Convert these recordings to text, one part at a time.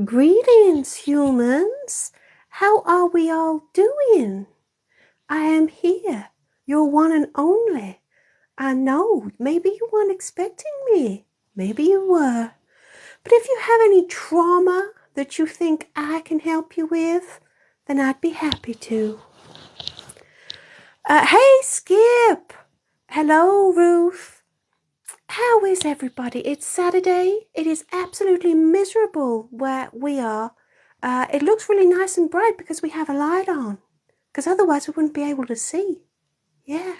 Greetings, humans. How are we all doing? I am here, your one and only. I know, maybe you weren't expecting me. Maybe you were. But if you have any trauma that you think I can help you with, then I'd be happy to. Hey, Skip. Hello, Ruth. How is everybody? It's Saturday. It is absolutely miserable where we are. It looks really nice and bright because we have a light on. Because otherwise we wouldn't be able to see. Yeah.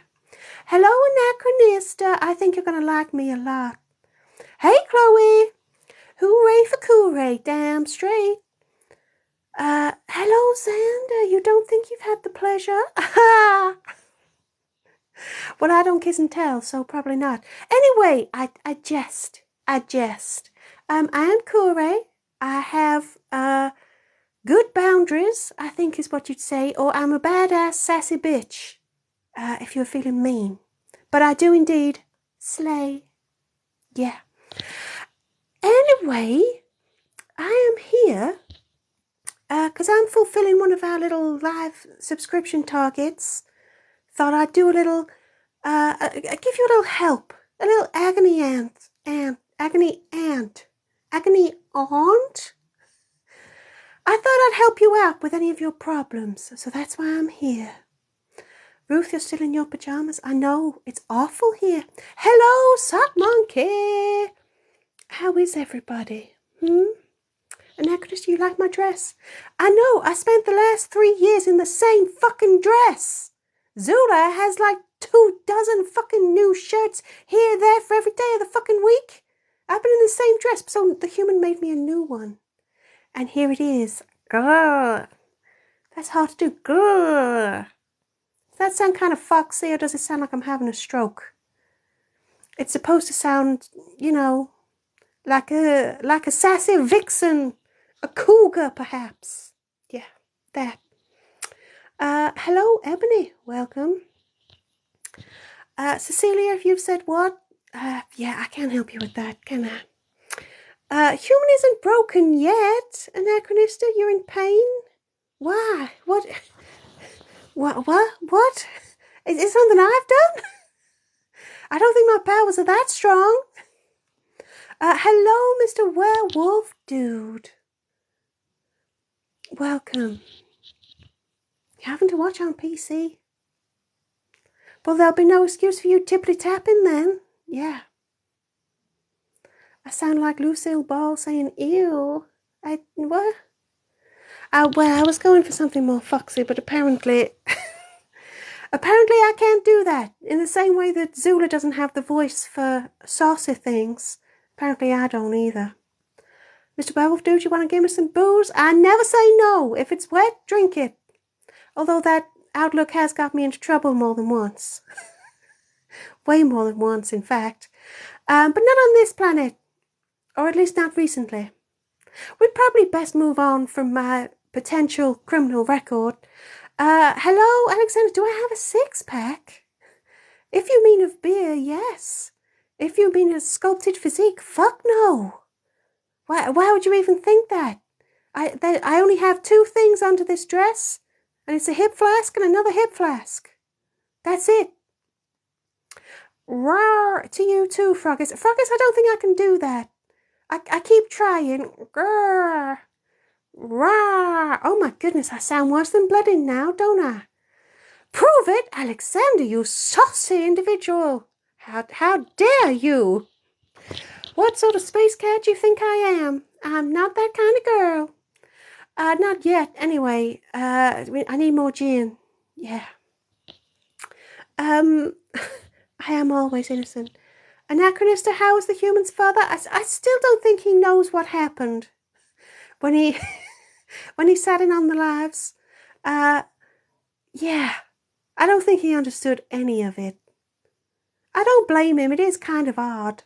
Hello, Anachronista. I think you're going to like me a lot. Hey, Chloe. Hooray for Kooray. Damn straight. Hello, Xander. You don't think you've had the pleasure? Well, I don't kiss and tell, so probably not. Anyway, I jest. I am Kooray. I have good boundaries, I think is what you'd say, or I'm a badass sassy bitch, if you're feeling mean. But I do indeed slay. Yeah. Anyway, I am here because I'm fulfilling one of our little live subscription targets. Thought I'd do a little, give you a little help, a little agony aunt. I thought I'd help you out with any of your problems, so that's why I'm here. Ruth, you're still in your pajamas? I know, it's awful here. Hello, sock monkey. How is everybody? Anachronist, you like my dress? I know, I spent the last 3 years in the same fucking dress. Zula has like 24 fucking new shirts here, there, for every day of the fucking week. I've been in the same dress, so the human made me a new one. And here it is. Grrr. That's hard to do. Grrr. Does that sound kind of foxy, or does it sound like I'm having a stroke? It's supposed to sound, you know, like a sassy vixen, a cougar, perhaps. Yeah, that. Hello, Ebony. Welcome. Cecilia, if you've said what? Yeah, I can't help you with that, can I? Human isn't broken yet. Anachronista, you're in pain? Why? What? What? Is it something I've done? I don't think my powers are that strong. Hello, Mr. Werewolf Dude. Welcome. You're having to watch on PC? Well, there'll be no excuse for you tippity-tapping then. Yeah. I sound like Lucille Ball saying, ew. What? Well, I was going for something more foxy, but apparently I can't do that. In the same way that Zula doesn't have the voice for saucy things, apparently I don't either. Mr. Werewolf Dude, you want to give me some booze? I never say no. If it's wet, drink it. Although that outlook has got me into trouble more than once. Way more than once, in fact. But not on this planet. Or at least not recently. We'd probably best move on from my potential criminal record. Hello, Alexander, do I have a six-pack? If you mean of beer, yes. If you mean a sculpted physique, fuck no. Why would you even think that? I only have 2 things under this dress. And it's a hip flask and another hip flask. That's it. Roar to you too, Froggies. Froggies, I don't think I can do that. I keep trying. Grrr. Roar. Oh my goodness, I sound worse than blooded now, don't I? Prove it, Alexander, you saucy individual. How dare you? What sort of space cat do you think I am? I'm not that kind of girl. Not yet, anyway. I need more gin. Yeah. I am always innocent. Anachronista, how is the human's father? I still don't think he knows what happened when he sat in on the lives. Yeah. I don't think he understood any of it. I don't blame him. It is kind of odd.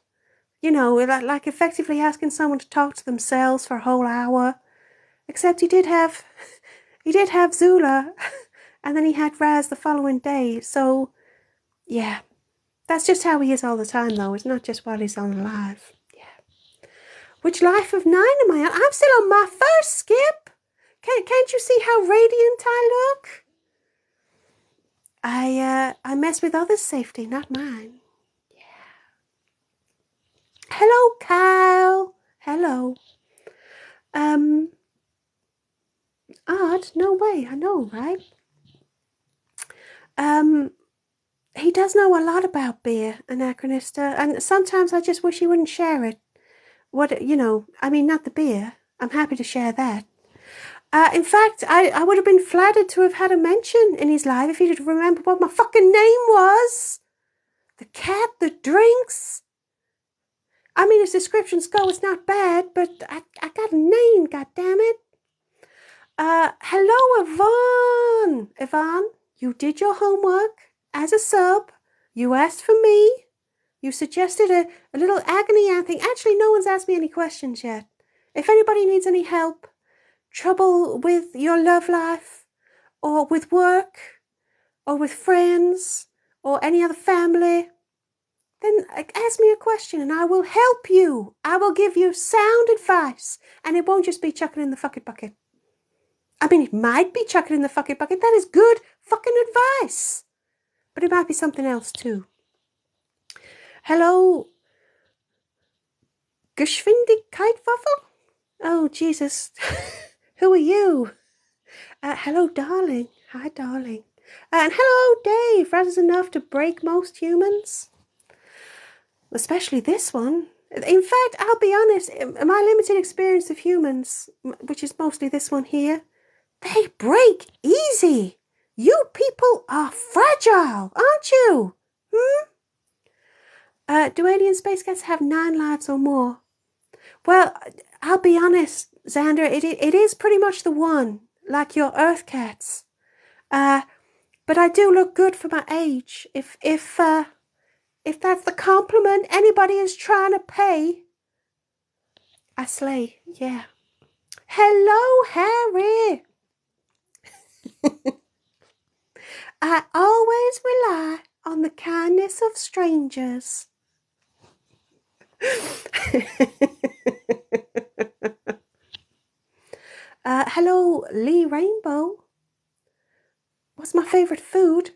You know, like effectively asking someone to talk to themselves for a whole hour. Except he did have Zula, and then he had Raz the following day, so, yeah. That's just how he is all the time, though. It's not just while he's on alive. Yeah. Which life of 9 am I on? I'm still on my first, Skip. Can't you see how radiant I look? I mess with others' safety, not mine. Yeah. Hello, Kyle. Hello. Odd? No way. I know, right? He does know a lot about beer, Anachronista, and sometimes I just wish he wouldn't share it. Not the beer. I'm happy to share that. In fact, I would have been flattered to have had a mention in his life if he'd remembered what my fucking name was. The cat that drinks. I mean, as descriptions go, it's not bad, but I got a name, goddammit. Hello, Yvonne. Yvonne, you did your homework as a sub. You asked for me. You suggested a little agony thing. Actually, no one's asked me any questions yet. If anybody needs any help, trouble with your love life, or with work, or with friends, or any other family, then ask me a question and I will help you. I will give you sound advice, and it won't just be chucking in the fucking bucket. I mean, it might be chucking in the fucking bucket. That is good fucking advice. But it might be something else too. Hello, Geschwindigkeitswaffe? Oh, Jesus. Who are you? Hello, darling. Hi, darling. And hello, Dave. That is enough to break most humans. Especially this one. In fact, I'll be honest, my limited experience of humans, which is mostly this one here, they break easy. You people are fragile, aren't you? Do alien space cats have 9 lives or more? Well, I'll be honest, Xander, it is pretty much the one, like your Earth cats. But I do look good for my age. If that's the compliment anybody is trying to pay, I slay. Yeah. Hello, Harry. I always rely on the kindness of strangers. Hello, Lee Rainbow. What's my favourite food?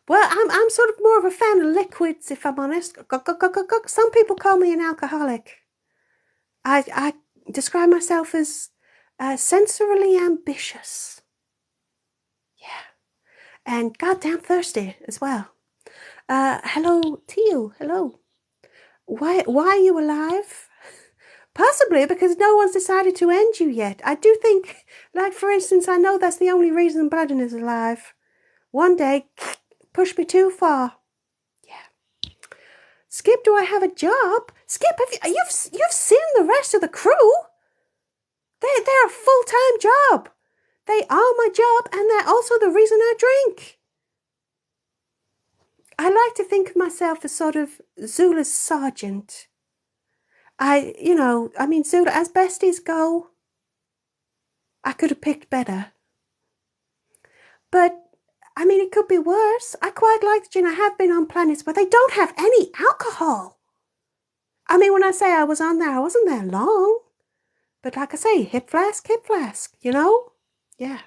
Well, I'm sort of more of a fan of liquids, if I'm honest. Some people call me an alcoholic. I describe myself as sensorily ambitious. Yeah. And goddamn thirsty as well. Hello, Teal. Hello. Why are you alive? Possibly because no one's decided to end you yet. I do think, like, for instance, I know that's the only reason Braden is alive. One day, push me too far. Yeah. Skip, do I have a job? Skip, you've seen the rest of the crew? They're a full-time job. They are my job, and they're also the reason I drink. I like to think of myself as sort of Zula's sergeant. Zula, as besties go, I could have picked better. But, it could be worse. I quite like the gin. I have been on planets where they don't have any alcohol. When I say I was on there, I wasn't there long. But like I say, hip flask, you know? Yeah.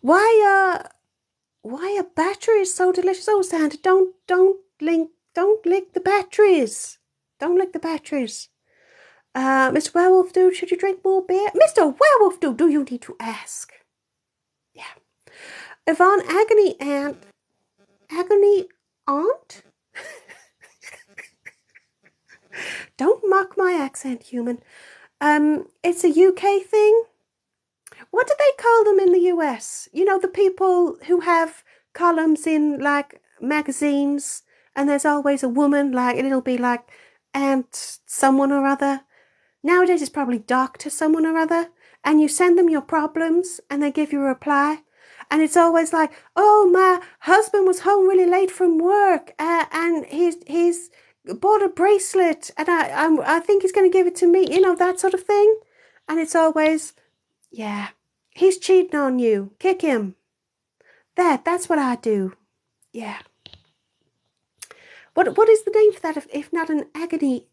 Why a battery is so delicious? Oh, Santa, don't lick the batteries. Don't lick the batteries. Mr. Werewolf Dude, should you drink more beer? Mr. Werewolf Dude, do you need to ask? Yeah. Yvonne, Agony Aunt? Don't mock my accent, human. It's a UK thing. What do they call them in the US? You know, the people who have columns in, like, magazines, and there's always a woman, like, and it'll be like Aunt someone or other. Nowadays it's probably Doctor someone or other, and you send them your problems, and they give you a reply, and it's always like, oh, my husband was home really late from work, and he's bought a bracelet, and I think he's going to give it to me, you know, that sort of thing. And it's always, yeah, he's cheating on you. Kick him. That's what I do. Yeah. What is the name for that if not an agony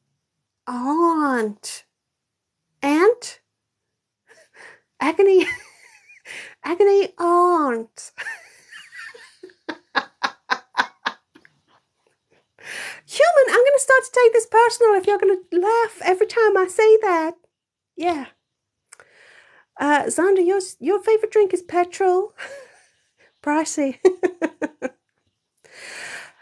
aunt? aunt. Aunt? Agony. Agony aunt. Human, I'm going to start to take this personal if you're going to laugh every time I say that. Yeah. Xander, your favourite drink is petrol. Pricey.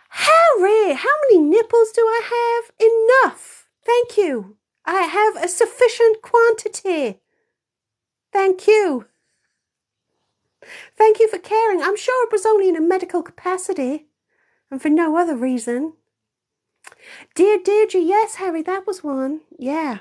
Harry, how many nipples do I have? Enough. Thank you. I have a sufficient quantity. Thank you. Thank you for caring. I'm sure it was only in a medical capacity and for no other reason. Dear Deirdre, yes, Harry, that was one. Yeah.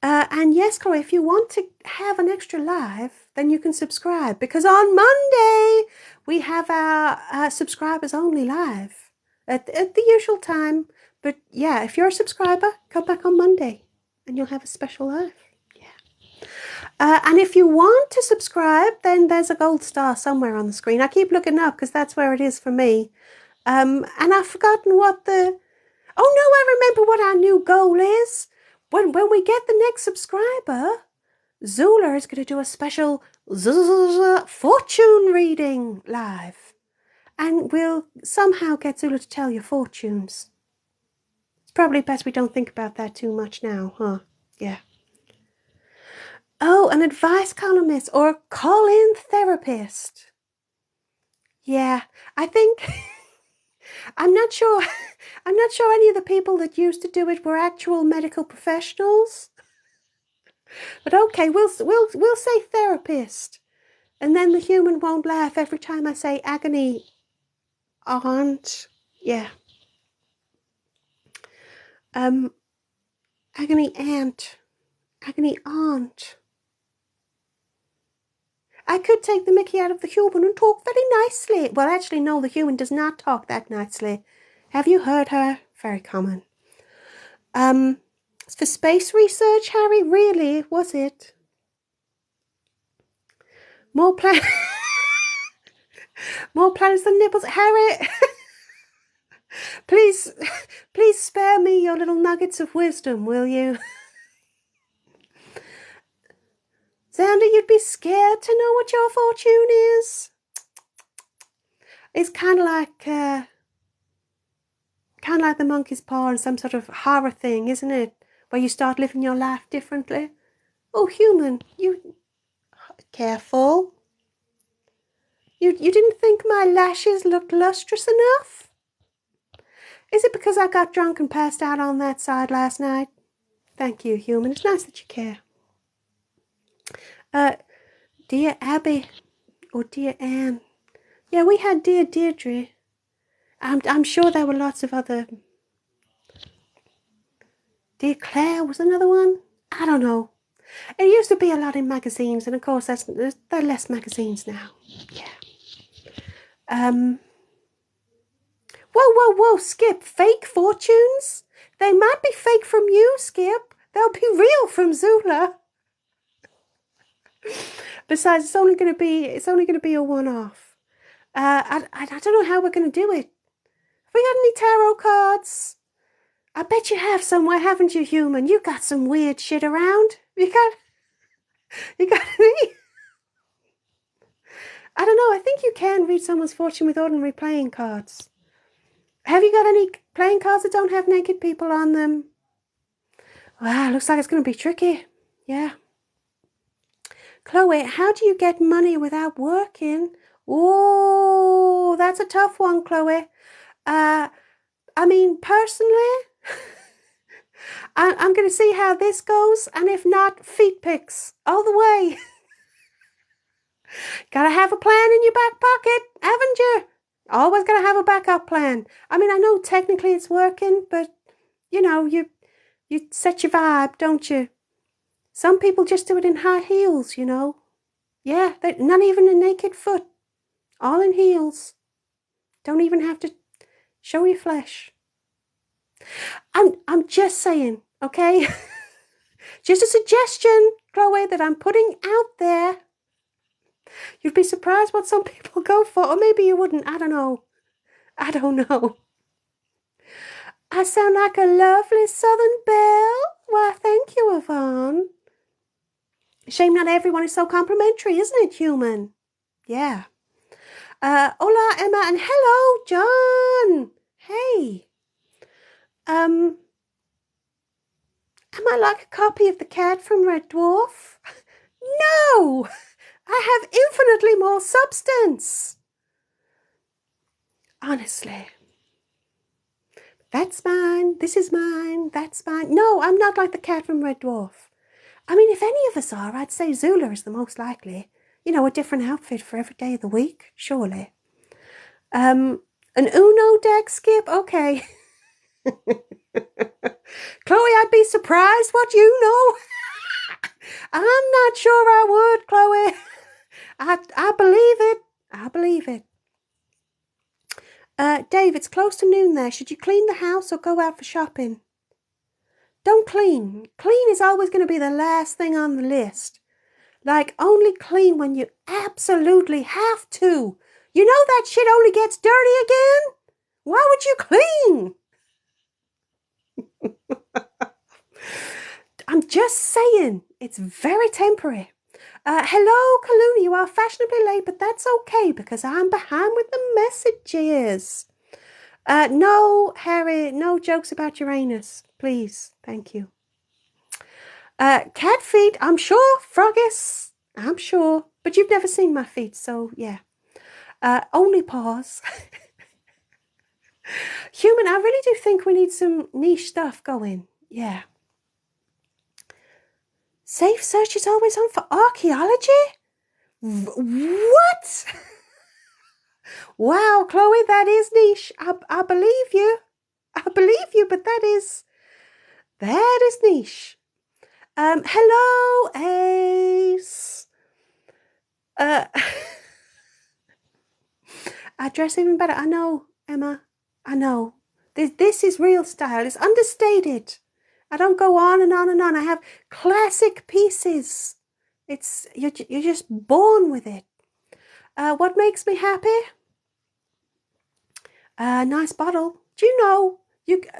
And yes, Kooray, if you want to have an extra live, then you can subscribe. Because on Monday, we have our subscribers only live at the usual time. But yeah, if you're a subscriber, come back on Monday and you'll have a special live. Yeah. And if you want to subscribe, then there's a gold star somewhere on the screen. I keep looking up because that's where it is for me. And I've forgotten what the... Oh no, I remember what our new goal is. When we get the next subscriber, Zula is going to do a special fortune reading live. And we'll somehow get Zula to tell your fortunes. It's probably best we don't think about that too much now, huh? Yeah. Oh, an advice columnist or a call-in therapist. Yeah, I think... I'm not sure any of the people that used to do it were actual medical professionals. But okay, we'll say therapist. And then the human won't laugh every time I say agony aunt. Yeah. Agony aunt. Agony aunt. I could take the mickey out of the human and talk very nicely. Well, actually, no, the human does not talk that nicely. Have you heard her? Very common. For space research, Harry, really, was it? More planets than nipples. Harry, please spare me your little nuggets of wisdom, will you? Xander, you'd be scared to know what your fortune is. It's kind of like the monkey's paw and some sort of horror thing, isn't it? Where you start living your life differently. Oh, human, you... Careful. You didn't think my lashes looked lustrous enough? Is it because I got drunk and passed out on that side last night? Thank you, human. It's nice that you care. Dear Abby, or dear Anne. Yeah, we had dear Deirdre. I'm sure there were lots of other... Dear Claire was another one? I don't know. It used to be a lot in magazines, and of course there are less magazines now. Yeah. Whoa, Skip. Fake fortunes? They might be fake from you, Skip. They'll be real from Zula. Besides, it's only going to be a one-off. I don't know how we're going to do it. Have we got any tarot cards? I bet you have somewhere, haven't you, human? You got some weird shit around. You got any? I don't know. I think you can read someone's fortune with ordinary playing cards. Have you got any playing cards that don't have naked people on them? Wow, looks like it's going to be tricky. Yeah. Chloe, how do you get money without working? Oh, that's a tough one, Chloe. I mean, personally, I'm going to see how this goes, and if not, feet pics all the way. Gotta have a plan in your back pocket, haven't you? Always gotta have a backup plan. I mean, I know technically it's working, but, you know, you set your vibe, don't you? Some people just do it in high heels, you know. Yeah, not even a naked foot. All in heels. Don't even have to show your flesh. I'm just saying, okay? Just a suggestion, Chloe, that I'm putting out there. You'd be surprised what some people go for, or maybe you wouldn't. I don't know. I sound like a lovely southern belle. Why, thank you, Yvonne. Shame not everyone is so complimentary, isn't it, human? Yeah. Hola, Emma, and hello, John. Hey. Am I like a copy of the cat from Red Dwarf? No! I have infinitely more substance. Honestly. That's mine, this is mine, that's mine. No, I'm not like the cat from Red Dwarf. I mean, if any of us are, I'd say Zula is the most likely. You know, a different outfit for every day of the week, surely. An Uno deck skip? Okay. Chloe, I'd be surprised what you know. I'm not sure I would, Chloe. I believe it. I believe it. Dave, it's close to noon there. Should you clean the house or go out for shopping? Don't clean. Clean is always going to be the last thing on the list. Like, only clean when you absolutely have to. You know that shit only gets dirty again? Why would you clean? I'm just saying, it's very temporary. Hello, Kaluna, you are fashionably late, but that's okay because I'm behind with the messages. No, Harry, no jokes about Uranus, please. Thank you. Cat feet, I'm sure. Froggies, I'm sure. But you've never seen my feet, so yeah. Only paws. Human, I really do think we need some niche stuff going. Yeah. Safe search is always on for archaeology? What? Wow, Chloe, that is niche. I believe you. I believe you, but that is niche. Hello, Ace. I dress even better. I know, Emma. I know. This is real style. It's understated. I don't go on and on and on. I have classic pieces. You're just born with it. What makes me happy? Nice bottle. Do you know,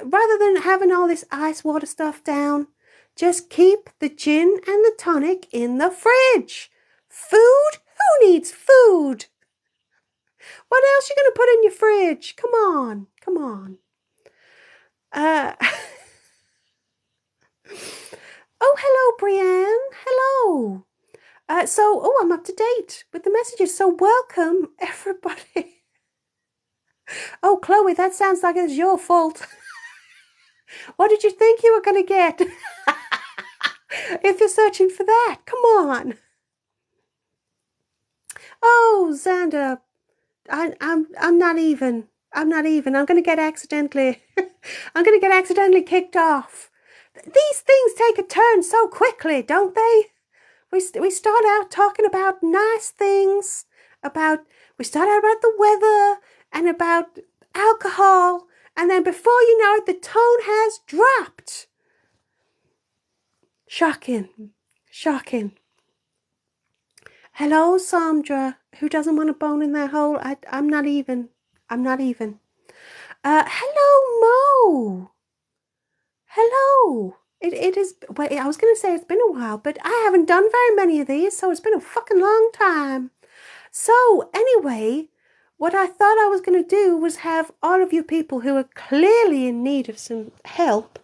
rather than having all this ice water stuff down, just keep the gin and the tonic in the fridge. Food? Who needs food? What else are you going to put in your fridge? Come on. Come on. Oh, hello, Brienne. Hello. I'm up to date with the messages. So welcome, everybody. Oh, Chloe, that sounds like it's your fault. What did you think you were going to get? If you're searching for that, come on. Oh, Xander, I'm not even. I'm not even. I'm going to get accidentally. I'm going to get accidentally kicked off. These things take a turn so quickly, don't they? We start out talking about nice things, we start out about the weather and about alcohol, and then before you know it, the tone has dropped. Shocking. Shocking. Hello, Sandra. Who doesn't want a bone in their hole? I'm not even. I'm not even. Hello, Mo. Hello. It is, well, I was going to say it's been a while, but I haven't done very many of these, so it's been a fucking long time. So, anyway, what I thought I was going to do was have all of you people who are clearly in need of some help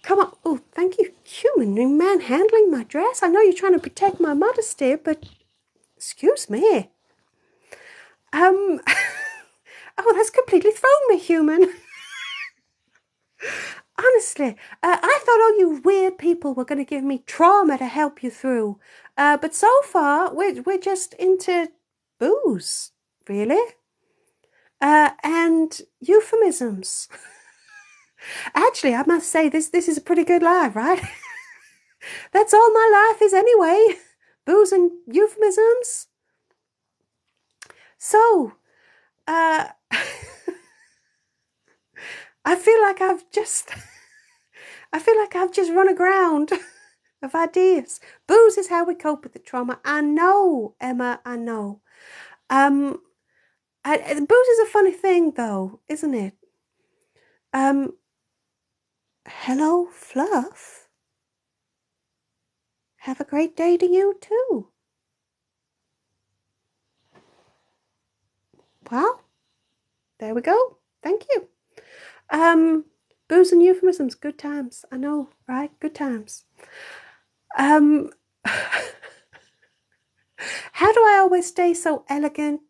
come on. Oh, thank you, human, you manhandling my dress. I know you're trying to protect my modesty, but excuse me. Oh, that's completely thrown me, human. Honestly, I thought all you weird people were going to give me trauma to help you through. But so far, we're just into booze, really. And euphemisms. Actually, I must say, this is a pretty good life, right? That's all my life is anyway. Booze and euphemisms. So, I feel like I've just run aground of ideas. Booze is how we cope with the trauma. I know, Emma, I know. Booze is a funny thing, though, isn't it? Hello, Fluff. Have a great day to you too. Well, there we go. Thank you. Booze and euphemisms, good times. I know, right? Good times. How do I always stay so elegant?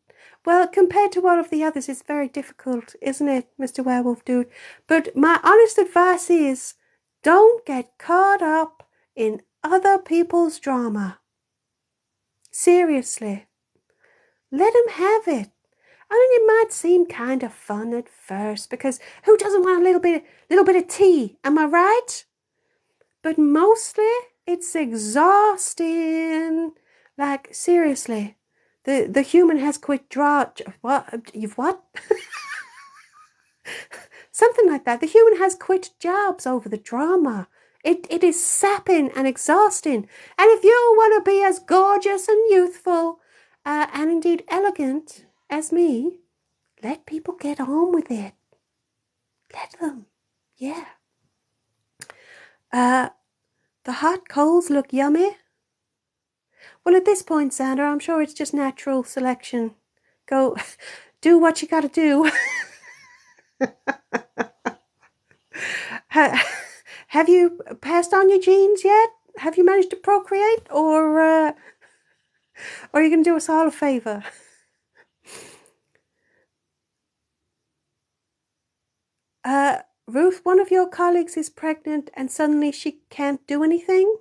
Well, compared to all of the others, it's very difficult, isn't it, Mr. Werewolf Dude? But my honest advice is, don't get caught up in other people's drama. Seriously. Let them have it. I mean, it might seem kind of fun at first, because who doesn't want a little bit of tea? Am I right? But mostly, it's exhausting. Like, seriously, the human has quit what? You've what? Something like that. The human has quit jobs over the drama. It is sapping and exhausting. And if you want to be as gorgeous and youthful, and indeed elegant as me, let people get on with it. Let them. Yeah. The hot coals look yummy. Well, at this point, Sandra, I'm sure it's just natural selection. Go do what you gotta do. Have you passed on your genes yet? Have you managed to procreate? Or are you going to do us all a favour? Ruth, one of your colleagues is pregnant and suddenly she can't do anything?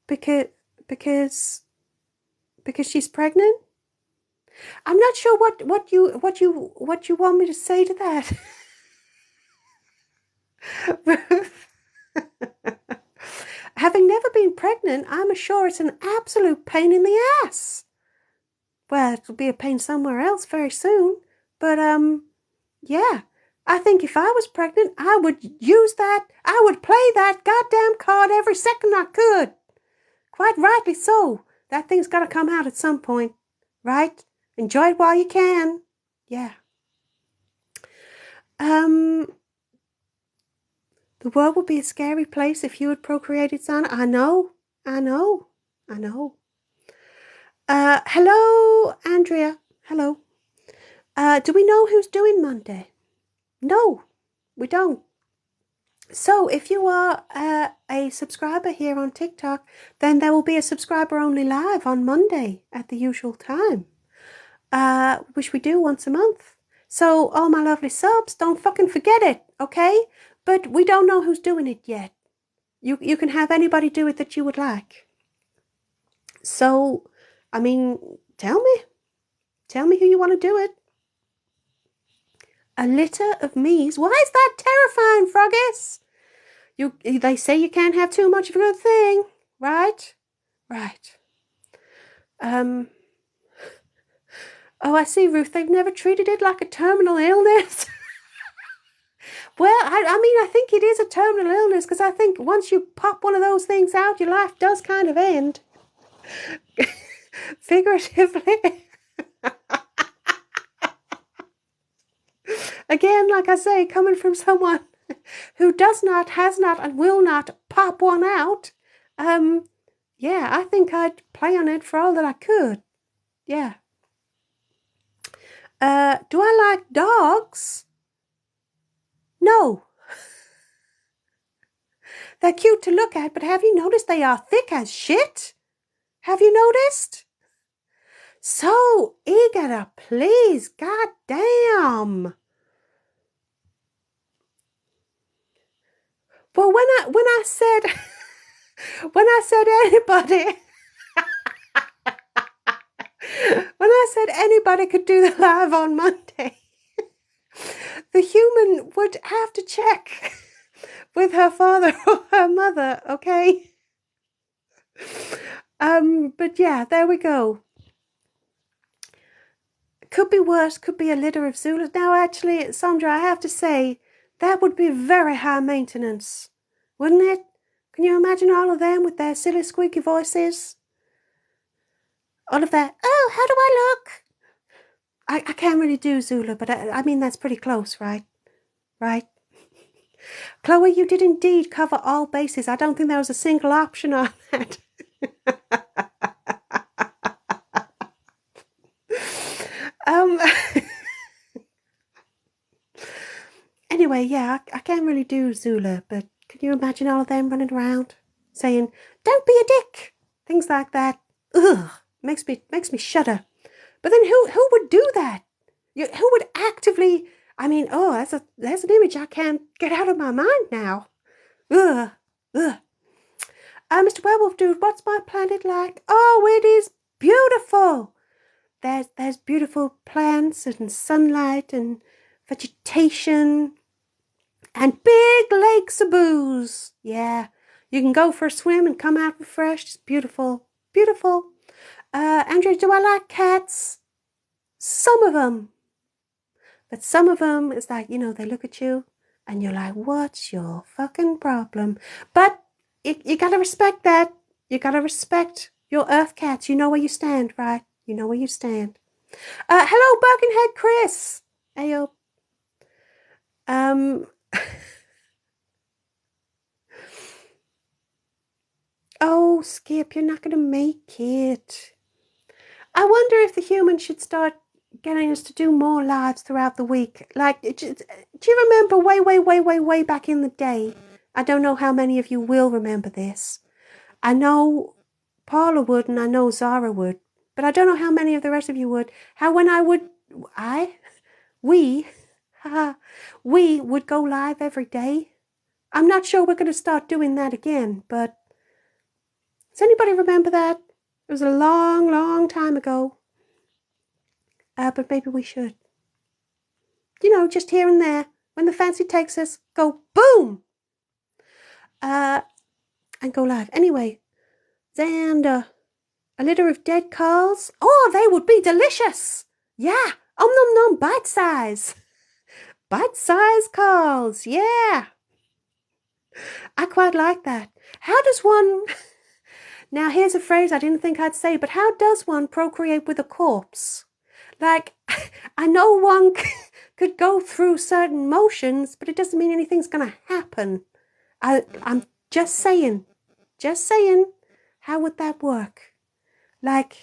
Because she's pregnant? I'm not sure what you want me to say to that. Having never been pregnant, I'm sure it's an absolute pain in the ass. Well, it'll be a pain somewhere else very soon. But, yeah. I think if I was pregnant, I would use that. I would play that goddamn card every second I could. Quite rightly so. That thing's got to come out at some point. Right? Enjoy it while you can. Yeah. The world would be a scary place if you had procreated, son. I know. Hello, Andrea. Hello. Do we know who's doing Monday? No, we don't. So if you are a subscriber here on TikTok, then there will be a subscriber only live on Monday at the usual time, which we do once a month. So all my lovely subs, don't fucking forget it, okay? But we don't know who's doing it yet. You can have anybody do it that you would like. So, I mean, tell me who you want to do it. A litter of me's. Why is that terrifying, Froggies? They say you can't have too much of a good thing, right? Right. Oh, I see, Ruth. They've never treated it like a terminal illness. Well, I mean, I think it is a terminal illness because I think once you pop one of those things out, your life does kind of end. Figuratively. Again, like I say, coming from someone who does not, has not, and will not pop one out, yeah, I think I'd play on it for all that I could. Yeah. Do I like dogs? No. They're cute to look at, but have you noticed they are thick as shit? Have you noticed? So eager to please, god damn. Well, when I said anybody when I said anybody could do the live on Monday, the human would have to check with her father or her mother, okay? But yeah, there we go. Could be worse, could be a litter of Zulus. Now, actually, Sandra, I have to say, that would be very high maintenance, wouldn't it? Can you imagine all of them with their silly squeaky voices? All of that, oh, how do I look? I can't really do Zulu, but I mean, that's pretty close, right? Right? Chloe, you did indeed cover all bases. I don't think there was a single option on that. Anyway, yeah, I can't really do Zula, but can you imagine all of them running around saying, "Don't be a dick," things like that? Ugh, makes me shudder. But then who would do that? Who would actively? I mean, oh, that's an image I can't get out of my mind now. Ugh, ugh. Mr. Werewolf Dude, what's my planet like? Oh, it is beautiful. There's beautiful plants and sunlight and vegetation and big lakes of booze. Yeah, you can go for a swim and come out refreshed. It's beautiful, beautiful. Andrew, do I like cats? Some of them. But some of them, it's like, they look at you and you're like, what's your fucking problem? But you gotta respect that. You gotta respect your earth cats. You know where you stand, right? You know where you stand. Hello, Birkenhead Chris. Ayo. Oh, Skip, you're not gonna make it. I wonder if the humans should start getting us to do more lives throughout the week. Like, do you remember way back in the day? I don't know how many of you will remember this. I know Paula would and I know Zara would, but I don't know how many of the rest of you would. How when we would go live every day. I'm not sure we're going to start doing that again, but does anybody remember that? It was a long, long time ago. But maybe we should. Just here and there. When the fancy takes us, go boom! And go live. Anyway, Xander, a litter of dead calls. Oh, they would be delicious. Yeah, nom nom, bite size. Bite size calls, yeah. I quite like that. How does one... Now, here's a phrase I didn't think I'd say, but how does one procreate with a corpse? Like, I know one could go through certain motions, but it doesn't mean anything's going to happen. I'm just saying, how would that work? Like,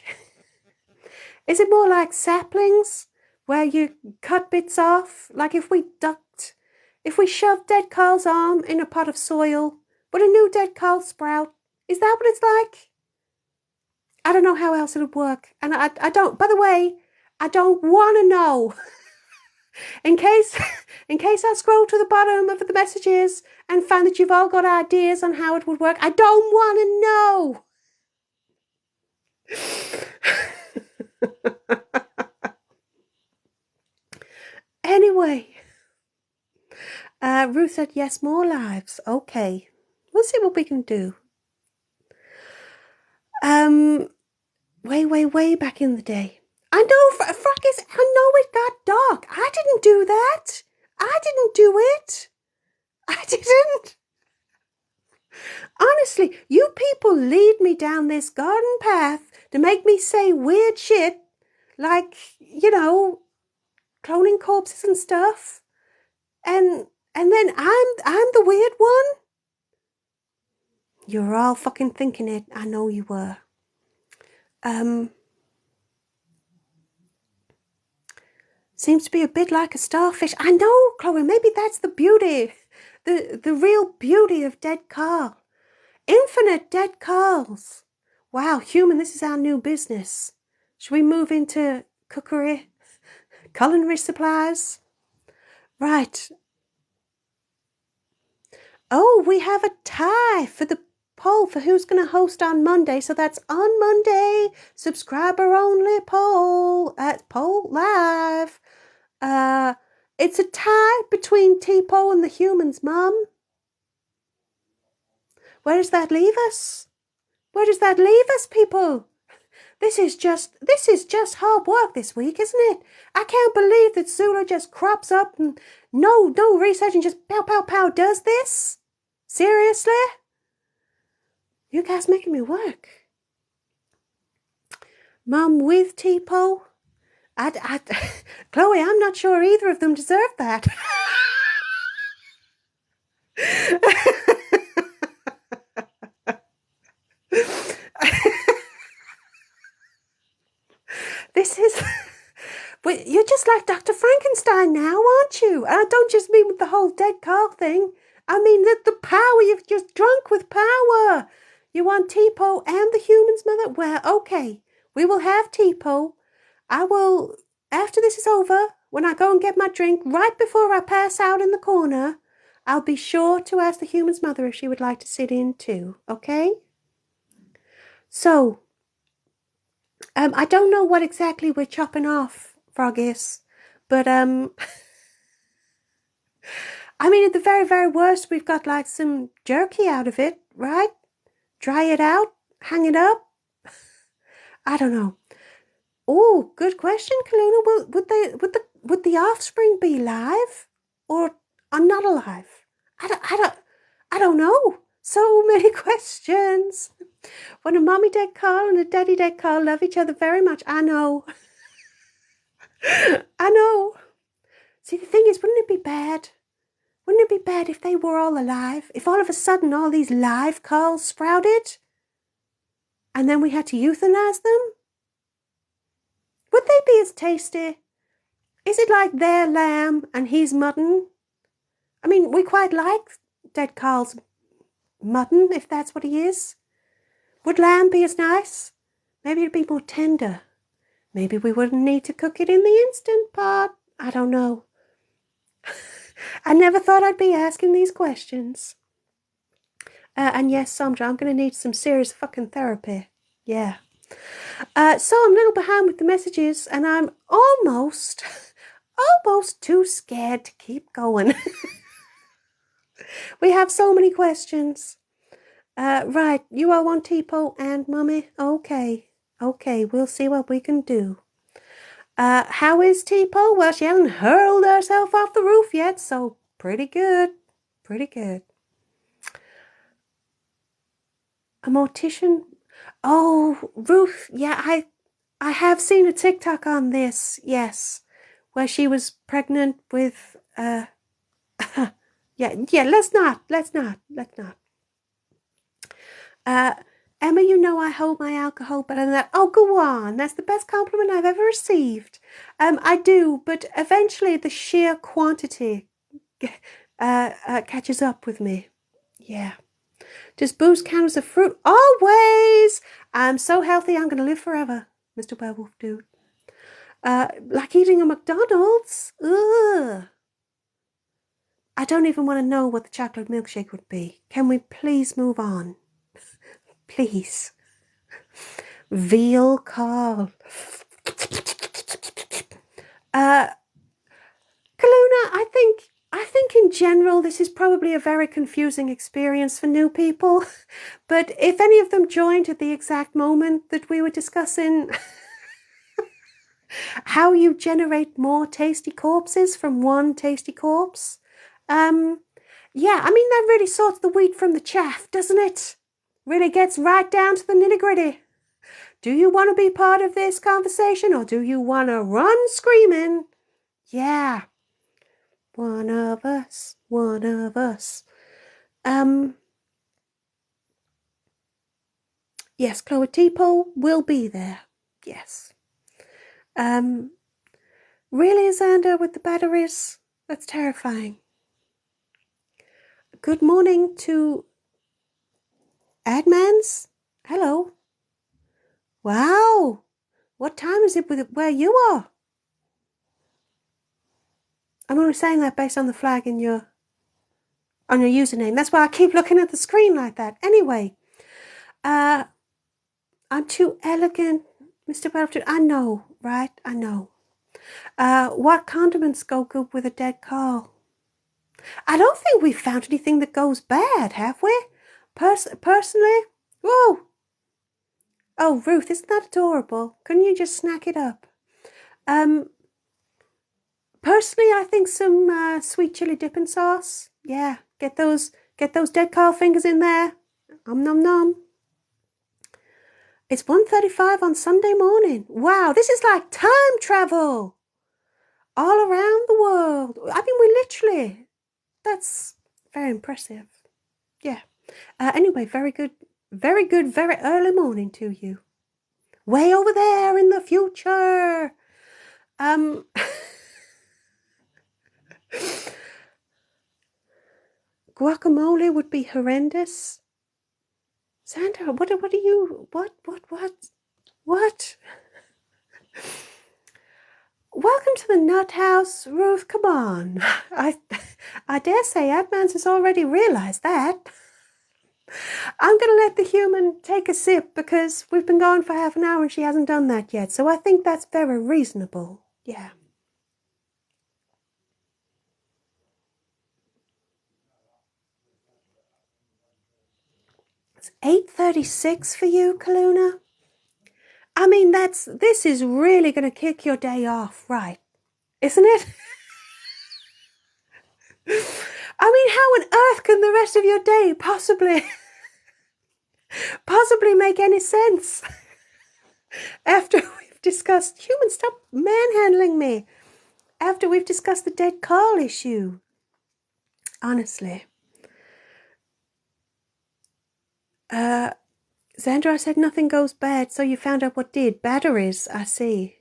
is it more like saplings where you cut bits off? Like if we shoved dead Carl's arm in a pot of soil, would a new dead Carl sprout? Is that what it's like? I don't know how else it would work. And I don't, by the way, I don't want to know. In case I scroll to the bottom of the messages and find that you've all got ideas on how it would work, I don't want to know. Anyway, Ruth said, yes, more lives. Okay, we'll see what we can do. Way back in the day. I know, Frackis, I know it got dark. I didn't do that. I didn't do it. I didn't. Honestly, you people lead me down this garden path to make me say weird shit, like, cloning corpses and stuff. And then I'm the weird one. You're all fucking thinking it. I know you were. Seems to be a bit like a starfish. I know, Chloe, maybe that's the beauty. The real beauty of dead Carl. Infinite dead Carls. Wow, human, this is our new business. Should we move into cookery? Culinary supplies? Right. Oh, we have a tie for the poll for who's going to host on Monday. So that's on Monday. Subscriber only poll at Poll Live. It's a tie between T-Po and the human's mum. Where does that leave us? Where does that leave us, people? This is just hard work this week, isn't it? I can't believe that Zula just crops up and no research and just pow does this. Seriously? You guys making me work. Mum with T-Po? Chloe, I'm not sure either of them deserve that. This is... But you're just like Dr. Frankenstein now, aren't you? And I don't just mean with the whole dead Carl thing. I mean the power. You've just drunk with power. You want Tipo and the human's mother? Well, okay. We will have Tipo. I will, after this is over, when I go and get my drink, right before I pass out in the corner, I'll be sure to ask the human's mother if she would like to sit in too, okay? So, I don't know what exactly we're chopping off, Froggies, but, I mean, at the very, very worst, we've got like some jerky out of it, right? Dry it out, hang it up. I don't know. Oh, good question, Kaluna. Would the offspring be live or not alive? I don't know. So many questions. When a mommy dead Carl and a daddy dead Carl love each other very much, I know. I know. See, the thing is, wouldn't it be bad? Wouldn't it be bad if they were all alive? If all of a sudden all these live Carls sprouted and then we had to euthanize them? Would they be as tasty? Is it like their lamb and he's mutton? I mean, we quite like dead Carl's mutton, if that's what he is. Would lamb be as nice? Maybe it'd be more tender. Maybe we wouldn't need to cook it in the Instant Pot. I don't know. I never thought I'd be asking these questions. And yes, Sandra, I'm going to need some serious fucking therapy. Yeah. So I'm a little behind with the messages and I'm almost too scared to keep going. We have so many questions. Right, you all want Tipo and Mummy? Okay, we'll see what we can do. How is Tipo? Well, she hasn't hurled herself off the roof yet, so pretty good. A mortician? Oh, Ruth, yeah, I have seen a TikTok on this, yes, where she was pregnant with, yeah, let's not. Emma, you know I hold my alcohol better than that. Oh, go on. That's the best compliment I've ever received. I do, but eventually the sheer quantity catches up with me. Yeah. Does booze count as a fruit? Always! I'm so healthy I'm going to live forever, Mr. Werewolf Dude. Like eating a McDonald's? Ugh. I don't even want to know what the chocolate milkshake would be. Can we please move on? Please. Veal Carl. Kaluna, I think in general this is probably a very confusing experience for new people. But if any of them joined at the exact moment that we were discussing how you generate more tasty corpses from one tasty corpse, yeah, I mean, that really sorts the wheat from the chaff, doesn't it? Really gets right down to the nitty-gritty. Do you want to be part of this conversation or do you want to run screaming? Yeah. One of us. Yes, Chloe Tipo will be there. Yes. Really, Xander, with the batteries? That's terrifying. Good morning to Admans. Hello. Wow. What time is it where you are? I'm only saying that based on the flag on your username. That's why I keep looking at the screen like that. Anyway, I'm too elegant, Mr. Welton. I know, right? I know. What condiments go good with a dead Carl? I don't think we've found anything that goes bad, have we? Personally? Whoa! Oh, Ruth, isn't that adorable? Couldn't you just snack it up? Personally, I think some sweet chili dipping sauce. Yeah, get those dead Carl fingers in there. Nom nom. It's 1:35 on Sunday morning. Wow, this is like time travel. All around the world. I mean, we literally... That's very impressive. Yeah. Anyway, very good, very early morning to you. way over there in the future. Guacamole would be horrendous. Sandra, what are you, what? Welcome to the nut house, Ruth, come on. I dare say Admans has already realised that. I'm going to let the human take a sip because we've been gone for half an hour and she hasn't done that yet. So I think that's very reasonable. Yeah. It's 8:36 for you, Kaluna. I mean, this is really going to kick your day off, right? Isn't it? I mean, how on earth can the rest of your day possibly make any sense? After we've discussed, humans, stop manhandling me. After we've discussed the dead call issue. Honestly. Xandra, I said nothing goes bad, so you found out what did. Batteries, I see.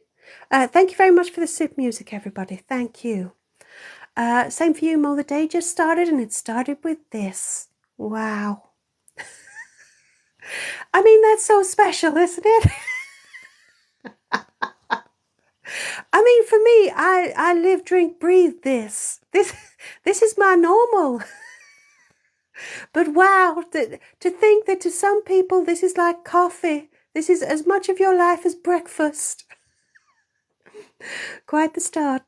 Thank you very much for the sip music, everybody. Thank you. Same for you, Mo. The day just started, and it started with this. Wow. I mean, that's so special, isn't it? I mean, for me, I live, drink, breathe this. This is my normal. But wow, to think that to some people this is like coffee. This is as much of your life as breakfast. Quite the start.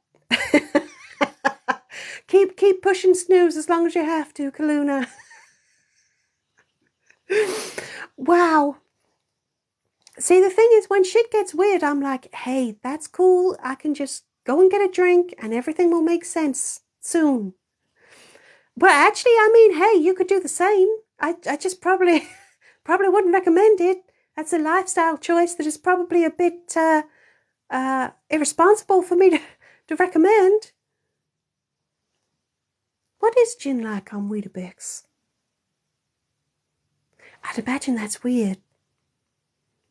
keep pushing snooze as long as you have to, Kaluna. Wow. See, the thing is, when shit gets weird, I'm like, hey, that's cool. I can just go and get a drink and everything will make sense soon. But actually, I mean, hey, you could do the same. I just probably wouldn't recommend it. That's a lifestyle choice that is probably a bit irresponsible for me to recommend. What is gin like on Weetabix? I'd imagine that's weird.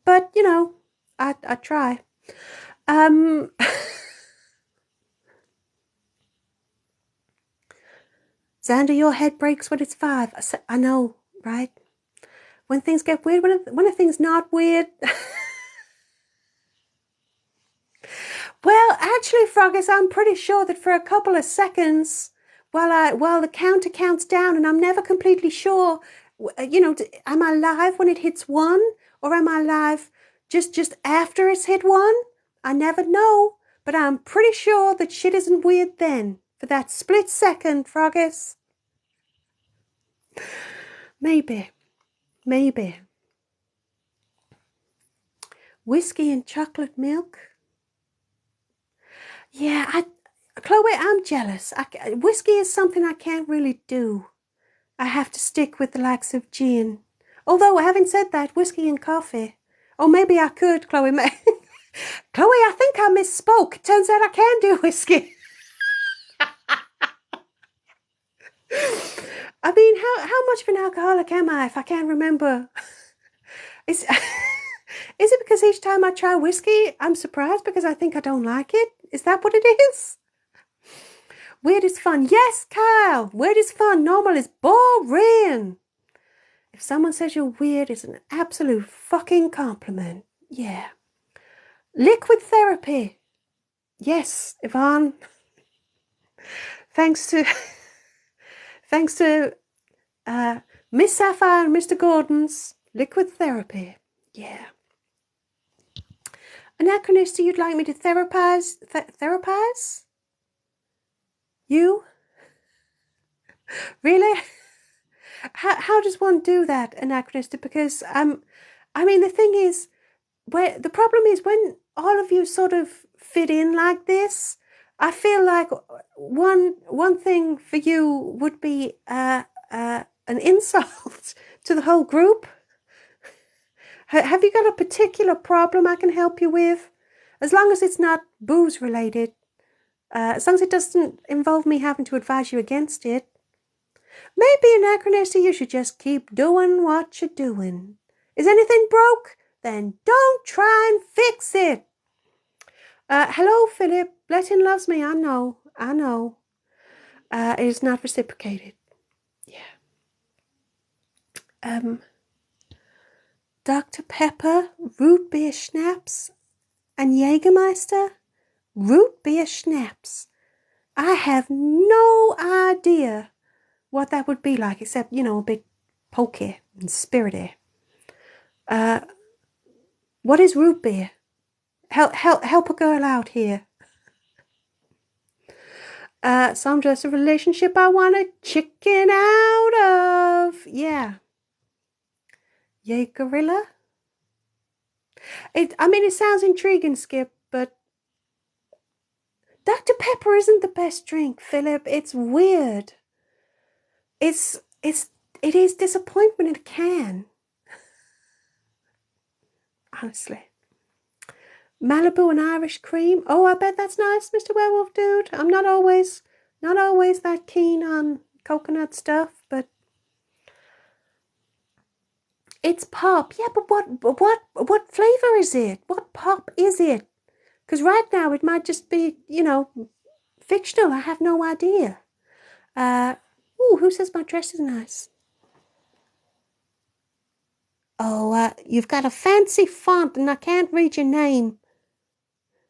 But, you know, I'd try. Xander, your head breaks when it's 5. I know, right? When things get weird, when a thing's not weird. Well, actually, Froggus, I'm pretty sure that for a couple of seconds, while the counter counts down, and I'm never completely sure, you know, am I live when it hits 1, or am I live just after it's hit 1? I never know, but I'm pretty sure that shit isn't weird then. For that split second, Froggus. Maybe. Whiskey and chocolate milk? Yeah, Chloe, I'm jealous. Whiskey is something I can't really do. I have to stick with the likes of gin. Although, having said that, whiskey and coffee. Oh, maybe I could, Chloe. Chloe, I think I misspoke. It turns out I can do whiskey. I mean, how much of an alcoholic am I if I can't remember? Is it because each time I try whiskey, I'm surprised because I think I don't like it? Is that what it is? Weird is fun. Yes, Kyle. Weird is fun. Normal is boring. If someone says you're weird, it's an absolute fucking compliment. Yeah. Liquid therapy. Yes, Yvonne. Thanks to Miss Sapphire and Mr. Gordon's liquid therapy. Yeah. Anachronist, you'd like me to therapize? Therapize? You? Really? How does one do that, Anachronist? Because I mean, the thing is, the problem is when all of you sort of fit in like this, I feel like one thing for you would be an insult to the whole group. Have you got a particular problem I can help you with? As long as it's not booze related. As long as it doesn't involve me having to advise you against it. Maybe, Anachronisty, you should just keep doing what you're doing. Is anything broke? then don't try and fix it. Hello, Philip. Bletton loves me. I know. It is not reciprocated. Yeah. Dr. Pepper, root beer schnapps, and Jägermeister, root beer schnapps. I have no idea what that would be like, except, a bit pokey and spirity. What is root beer? Help a girl out here. Sandra, it's a relationship I want to chicken out of. Yeah. Yay, gorilla? It sounds intriguing, Skip, but Dr. Pepper isn't the best drink, Philip. It's weird. It is disappointment in a can. Honestly. Malibu and Irish cream. Oh, I bet that's nice, Mr. Werewolf Dude. I'm not always that keen on coconut stuff, but it's pop. Yeah, but what flavor is it? What pop is it? Because right now it might just be, fictional. I have no idea. Who says my dress is nice? Oh, you've got a fancy font and I can't read your name.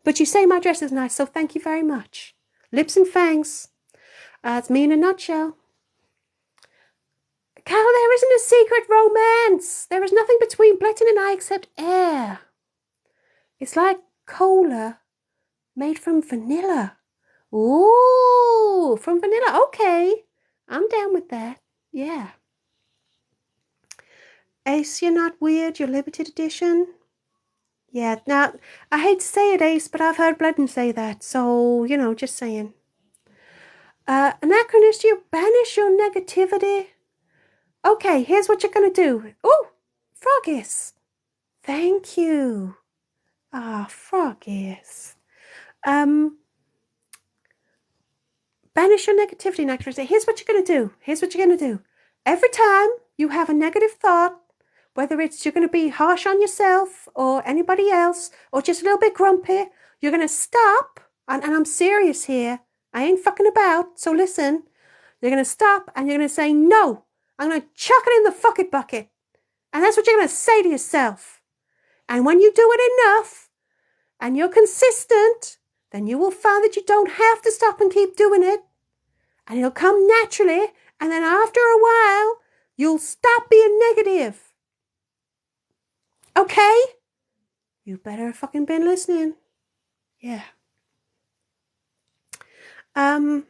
But you say my dress is nice, so thank you very much. Lips and fangs. It's me in a nutshell. Carol, there isn't a secret romance. There is nothing between Bletton and I except air. It's like cola made from vanilla. Ooh, from vanilla. Okay, I'm down with that. Yeah. Ace, you're not weird. You're limited edition. Yeah, now, I hate to say it, Ace, but I've heard Bledden say that, so, just saying. Anachronist, you banish your negativity. Okay, here's what you're going to do. Oh, Froggies. Thank you. Froggies. Banish your negativity, Anachronist. Here's what you're going to do. Every time you have a negative thought, whether it's you're going to be harsh on yourself or anybody else or just a little bit grumpy, you're going to stop, and I'm serious here. I ain't fucking about, so listen. You're going to stop and you're going to say, no, I'm going to chuck it in the fucking bucket. And that's what you're going to say to yourself. And when you do it enough and you're consistent, then you will find that you don't have to stop and keep doing it. And it'll come naturally. And then after a while, you'll stop being negative. Okay? You better have fucking been listening. Yeah. I'm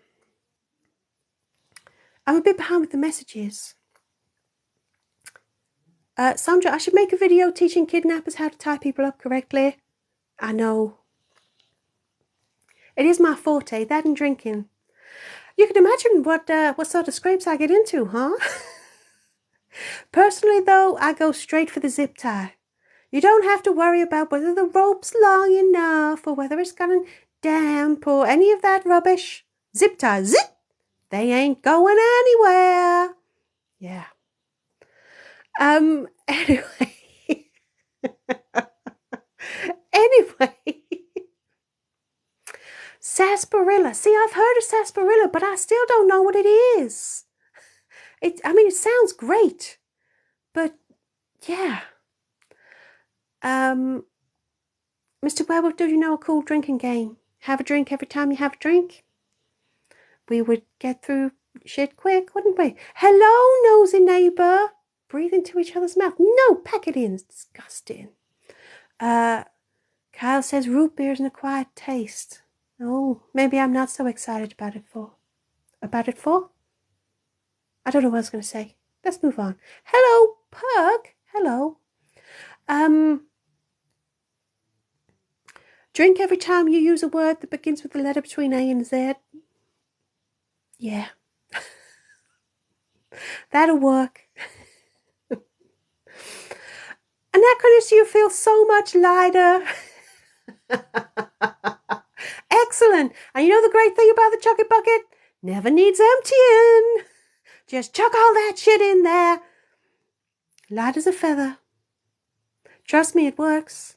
a bit behind with the messages. Sandra, I should make a video teaching kidnappers how to tie people up correctly. I know. It is my forte, that and drinking. You can imagine what sort of scrapes I get into, huh? Personally, though, I go straight for the zip tie. You don't have to worry about whether the rope's long enough or whether it's gotten damp or any of that rubbish. Zip tie, zip! They ain't going anywhere. Yeah. Anyway. Sarsaparilla. See, I've heard of sarsaparilla, but I still don't know what it is. It sounds great. But, yeah. Mr. Werewolf, do you know a cool drinking game? Have a drink every time you have a drink? We would get through shit quick, wouldn't we? Hello, nosy neighbour. Breathe into each other's mouth. No, pack it in. It's disgusting. Kyle says root beer is an acquired taste. Oh, maybe I'm not so excited about it for? I don't know what I was going to say. Let's move on. Hello, Pug. Hello. Drink every time you use a word that begins with the letter between A and Z. Yeah. That'll work. Anachronist, you feel so much lighter. Excellent. And you know the great thing about the chucket bucket? Never needs emptying. Just chuck all that shit in there. Light as a feather. Trust me, it works.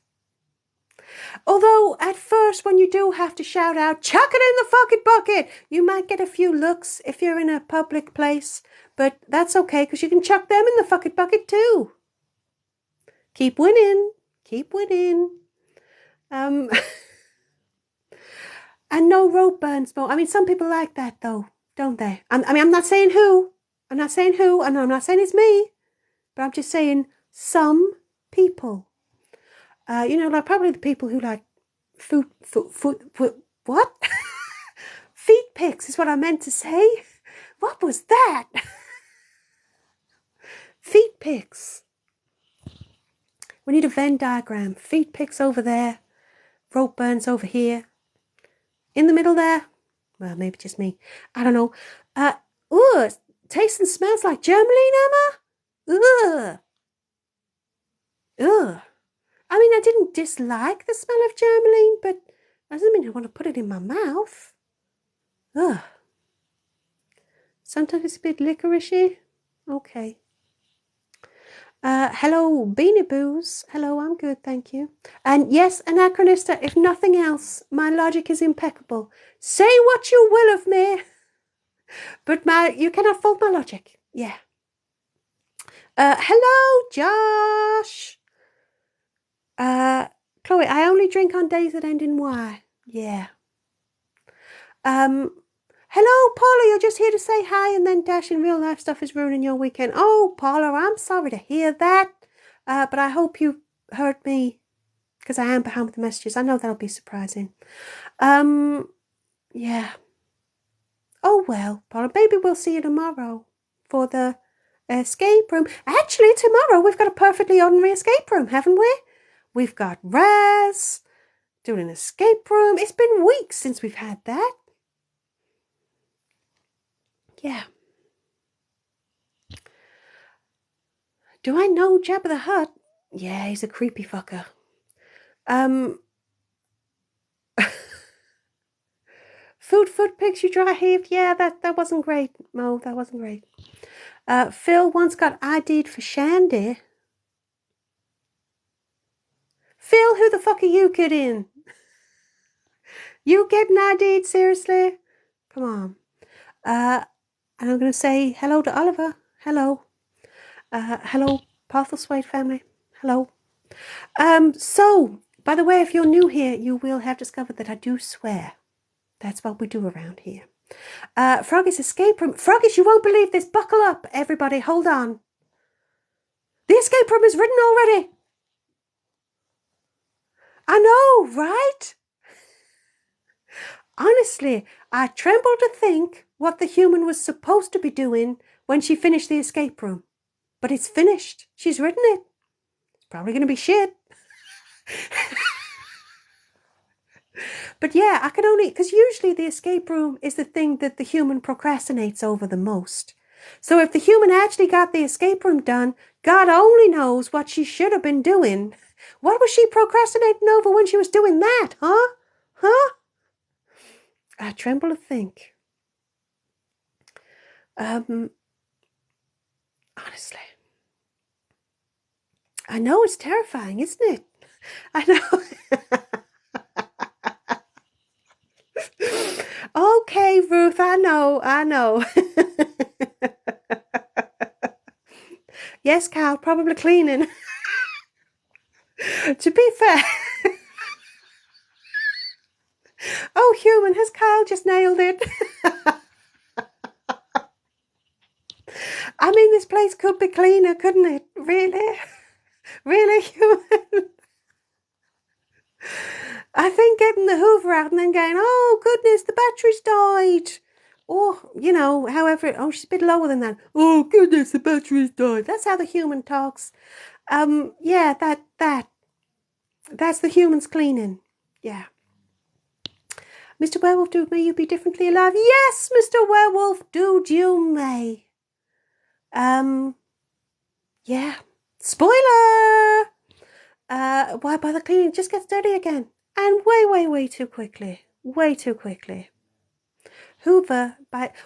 Although, at first, when you do have to shout out, chuck it in the fucking bucket, you might get a few looks if you're in a public place. But that's okay, because you can chuck them in the fucking bucket too. Keep winning. Keep winning. And no rope burn smoke. I mean, some people like that, though, don't they? I'm not saying who. I'm not saying who, and I'm not saying it's me. But I'm just saying some people. Like probably the people who like foot, what? Feet pics is what I meant to say. What was that? Feet pics. We need a Venn diagram. Feet pics over there. Rope burns over here. In the middle there. Well, maybe just me. I don't know. It tastes and smells like Germaline, Emma. Ugh. Ugh. I mean, I didn't dislike the smell of Germaline, but that doesn't mean I want to put it in my mouth. Ugh. Sometimes it's a bit licoricey. Okay. Hello, Beanie Boos. Hello, I'm good, thank you. And yes, Anachronista, if nothing else, my logic is impeccable. Say what you will of me, but you cannot fault my logic. Yeah. Hello, Josh. Chloe, I only drink on days that end in Y. Yeah. Hello, Paula, you're just here to say hi and then dash in real life stuff is ruining your weekend. Oh, Paula, I'm sorry to hear that. But I hope you heard me because I am behind with the messages. I know that'll be surprising. Yeah. Oh, well, Paula, maybe we'll see you tomorrow for the escape room. Actually, tomorrow we've got a perfectly ordinary escape room, haven't we? We've got Raz doing an escape room. It's been weeks since we've had that. Yeah. Do I know Jabba the Hutt? Yeah, he's a creepy fucker. Foot pics you dry heaved? Yeah, that wasn't great, Mo. That wasn't great. Phil once got ID'd for Shandy. Phil, who the fuck are you kidding? You getting ID'd, seriously? Come on. And I'm going to say hello to Oliver. Hello. Hello, Parthelswaite family. Hello. So, by the way, if you're new here, you will have discovered that I do swear. That's what we do around here. Froggy's escape room. Froggies, you won't believe this. Buckle up, everybody. Hold on. The escape room is written already. I know, right? Honestly, I tremble to think what the human was supposed to be doing when she finished the escape room. But it's finished. She's written it. It's probably going to be shit. But yeah, I can only... Because usually the escape room is the thing that the human procrastinates over the most. So if the human actually got the escape room done, God only knows what she should have been doing. What was she procrastinating over when she was doing that, huh? Huh? I tremble to think. Honestly. I know it's terrifying, isn't it? I know. Okay, Ruth, I know. Yes, Carl, probably cleaning. To be fair. Oh, human, has Kyle just nailed it? I mean, this place could be cleaner, couldn't it? Really? Really, human? I think getting the Hoover out and then going, oh, goodness, the battery's died. Or, however, oh, she's a bit lower than that. Oh, goodness, the battery's died. That's how the human talks. Yeah, that's the humans cleaning. Yeah. Mr. Werewolf Dude, may you be differently alive? Yes, Mr. Werewolf Dude, you may. Yeah. Spoiler! Why bother cleaning? Just gets dirty again. And way too quickly. Way too quickly. Hoover,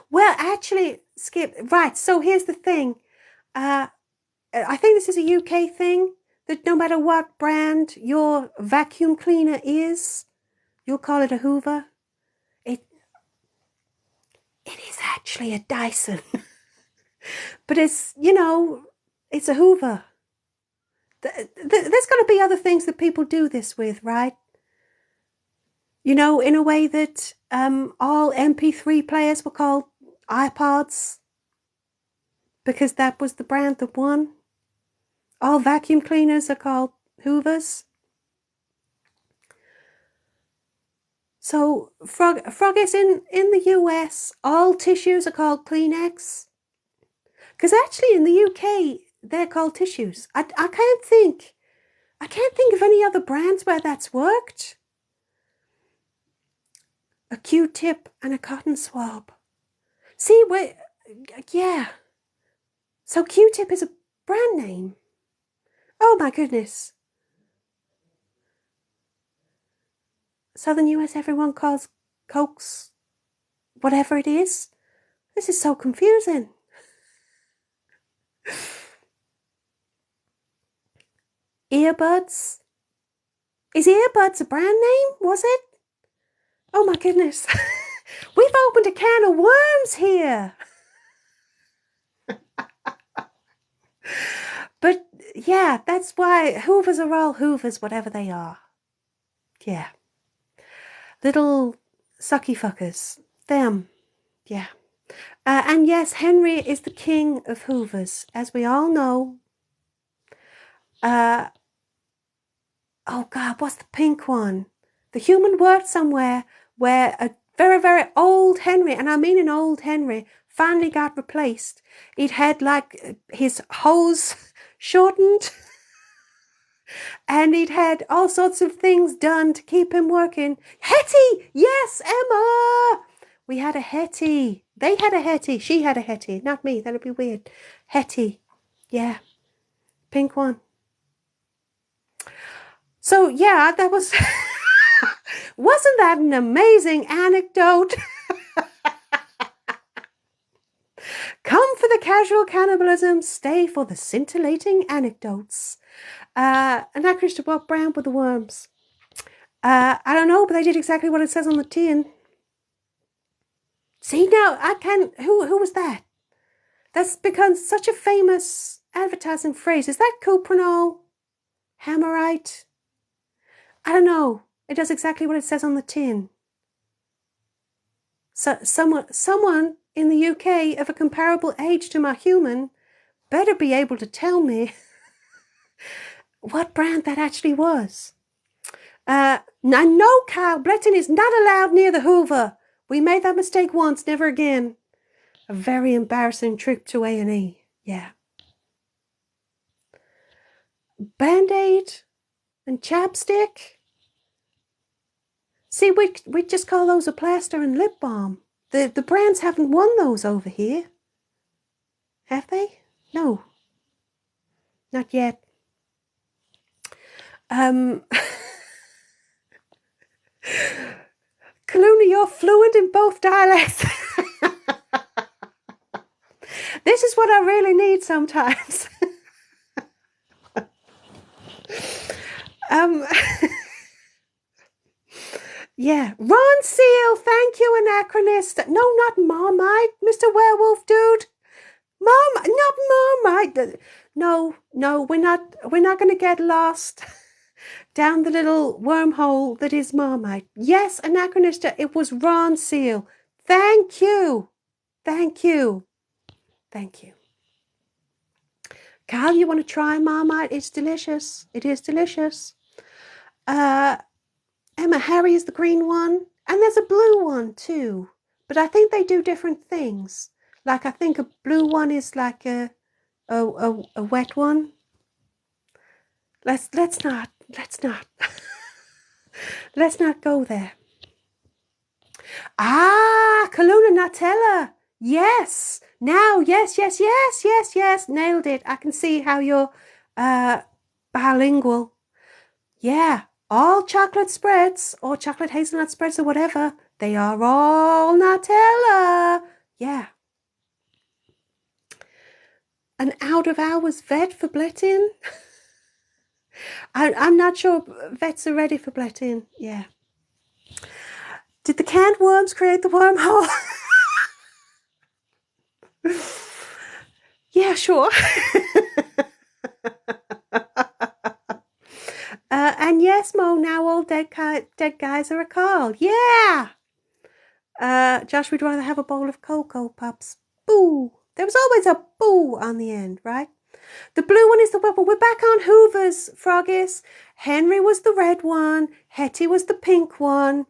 well, actually, Skip, right, so here's the thing. I think this is a UK thing. that no matter what brand your vacuum cleaner is, you'll call it a Hoover? It is actually a Dyson. But it's, it's a Hoover. There's got to be other things that people do this with, right? In a way that all MP3 players were called iPods, because that was the brand that won. All vacuum cleaners are called Hoovers. So, Froggies, in the US, all tissues are called Kleenex. Because actually in the UK, they're called tissues. I can't think of any other brands where that's worked. A Q-tip and a cotton swab. See, yeah. So Q-tip is a brand name. Oh my goodness. Southern US, everyone calls Cokes whatever it is. This is so confusing. Earbuds. Is earbuds a brand name? Was it? Oh my goodness. We've opened a can of worms here. But yeah, that's why Hoovers are all Hoovers, whatever they are. Yeah. Little sucky fuckers. Them. Yeah. And yes, Henry is the king of Hoovers, as we all know. Oh God, what's the pink one? The Human Worked Somewhere, where a very, very old Henry, and I mean an old Henry, finally got replaced. He'd had like his hose shortened and he'd had all sorts of things done to keep him working. Hetty! Yes, Emma! We had a Hetty. They had a Hetty. She had a Hetty. Not me. That'd be weird. Hetty. Yeah. Pink one. So yeah, that was... Wasn't that an amazing anecdote? Come for the casual cannibalism, stay for the scintillating anecdotes. Anachronistic, what brand were the worms? I don't know, but they did exactly what it says on the tin. See, now, I can... Who was that? That's become such a famous advertising phrase. Is that Cuprinol? Hammerite? I don't know. It does exactly what it says on the tin. So someone in the UK of a comparable age to my human better be able to tell me what brand that actually was. No, Kyle, Breton is not allowed near the Hoover. We made that mistake once, never again. A very embarrassing trip to A&E. Yeah. Band-Aid and chapstick. See, we just call those a plaster and lip balm. The brands haven't won those over here. Have they? No. Not yet. Kaluna, you're fluent in both dialects. This is what I really need sometimes. Yeah, Ron Seal, thank you, Anachronist. No, not Marmite, Mr. Werewolf Dude. Not Marmite. No, we're not going to get lost down the little wormhole that is Marmite. Yes, Anachronist, it was Ron Seal. Thank you. Carl, you want to try Marmite? It's delicious. It is delicious. Emma, Harry is the green one. And there's a blue one too. But I think they do different things. Like I think a blue one is like a wet one. Let's not let's not go there. Kaluna Nutella. Yes. Now, yes. Nailed it. I can see how you're bilingual. Yeah. All chocolate spreads or chocolate hazelnut spreads or whatever, they are all Nutella. Yeah. An out of hours vet for Blettin. I'm not sure vets are ready for Blettin. Yeah. Did the canned worms create the wormhole? Yeah, sure. And yes, Mo, now all dead guys are a call. Yeah. Josh, we'd rather have a bowl of Cocoa Pops. Boo. There was always a boo on the end, right? The blue one is the weapon. We're back on Hoover's, Froggies. Henry was the red one. Hetty was the pink one.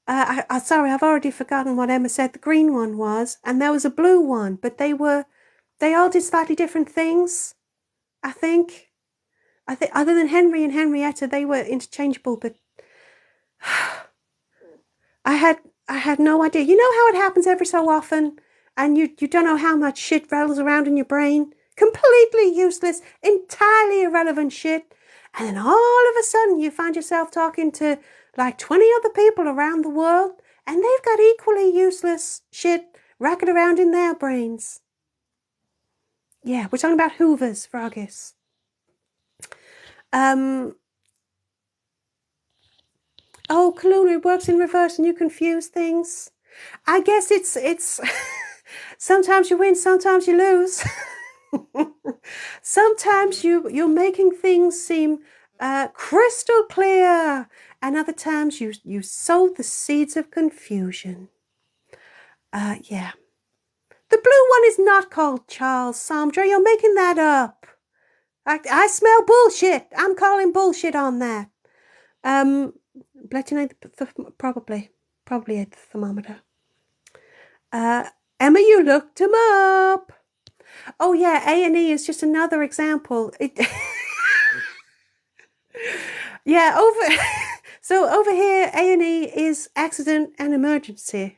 Sorry, I've already forgotten what Emma said the green one was. And there was a blue one, but they all did slightly different things, I think. Other than Henry and Henrietta, they were interchangeable, but I had no idea. You know how it happens every so often, and you don't know how much shit rattles around in your brain? Completely useless, entirely irrelevant shit. And then all of a sudden you find yourself talking to like 20 other people around the world, and they've got equally useless shit racking around in their brains. Yeah, we're talking about Hoovers, Froggies. Oh, Kaluna, it works in reverse and you confuse things. I guess it's sometimes you win, sometimes you lose. Sometimes you're making things seem crystal clear, and other times you sow the seeds of confusion. Yeah. The blue one is not called Charles, Sandra. You're making that up. I smell bullshit. I'm calling bullshit on that. Blettin probably at the thermometer. Emma, you looked him up. Oh yeah, A&E is just another example. Yeah, over here, A&E is accident and emergency.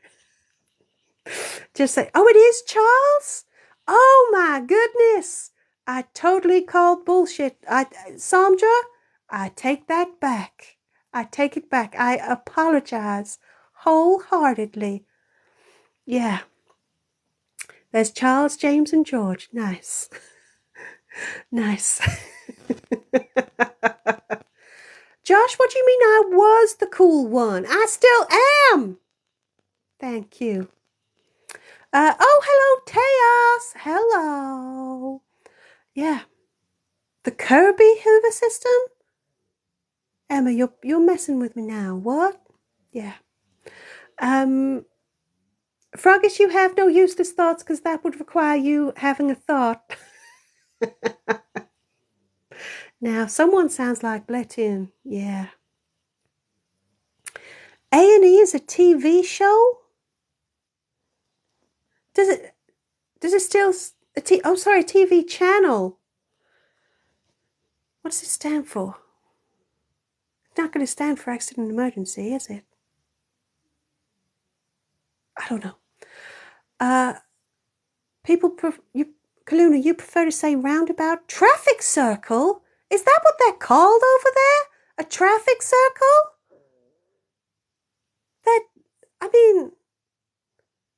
Just say, oh, it is Charles? Oh my goodness. I totally called bullshit. Sandra, I take that back. I take it back. I apologize wholeheartedly. Yeah. There's Charles, James, and George. Nice. Nice. Josh, what do you mean I was the cool one? I still am. Thank you. Oh, hello, Teos. Hello. Yeah. The Kirby Hoover system? Emma, you're messing with me now. What? Yeah. Froggish, you have no useless thoughts because that would require you having a thought. Now, someone sounds like Blettin. Yeah. A&E is a TV show? Does it still a TV channel? What does it stand for? It's not going to stand for accident and emergency, is it? I don't know. Kaluna, you prefer to say roundabout? Traffic circle? Is that what they're called over there? A traffic circle?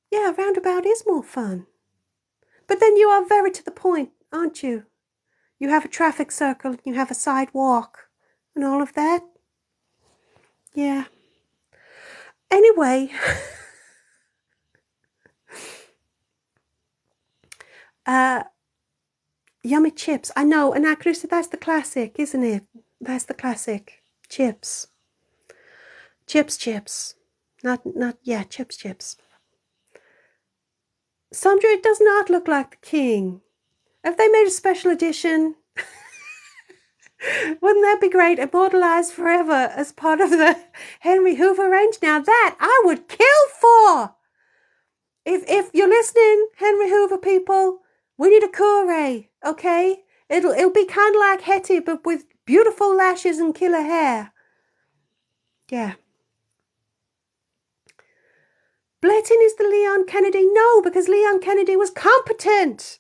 Yeah, roundabout is more fun. But then you are very to the point, aren't you? You have a traffic circle, you have a sidewalk, and all of that. Yeah. Anyway. Yummy chips. I know, and Chrissy, that's the classic, isn't it? That's the classic. Chips. Chips. Chips. Sandra, it does not look like the king. Have they made a special edition? Wouldn't that be great? Immortalized forever as part of the Henry Hoover range. Now that I would kill for. If you're listening, Henry Hoover people, we need a Kooray, okay? It'll be kind of like Hetty, but with beautiful lashes and killer hair. Yeah. Blettin is the Leon Kennedy. No, because Leon Kennedy was competent.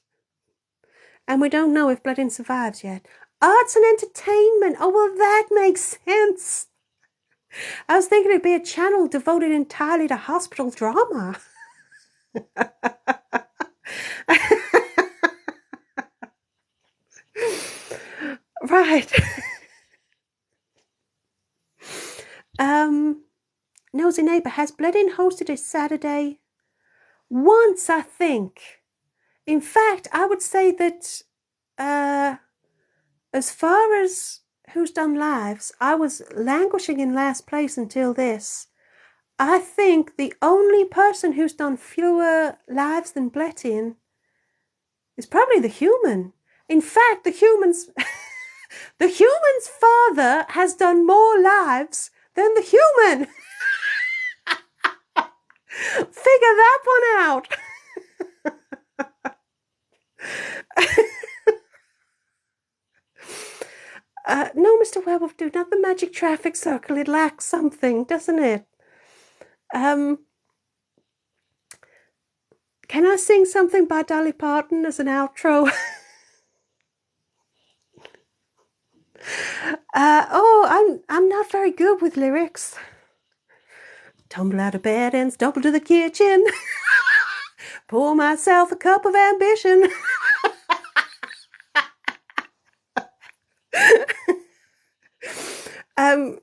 And we don't know if Blettin survives yet. Arts and entertainment. Oh, well, that makes sense. I was thinking it'd be a channel devoted entirely to hospital drama. Right. nosy neighbour, has Bledin hosted a Saturday? Once, I think. In fact, I would say that as far as who's done lives, I was languishing in last place until this. I think the only person who's done fewer lives than Blettin is probably the human. In fact, the human's father has done more lives than the human. Figure that one out. No, Mr. Werewolf, do not the magic traffic circle. It lacks something, doesn't it? Can I sing something by Dolly Parton as an outro? I'm not very good with lyrics. Tumble out of bed and stumble to the kitchen. Pour myself a cup of ambition.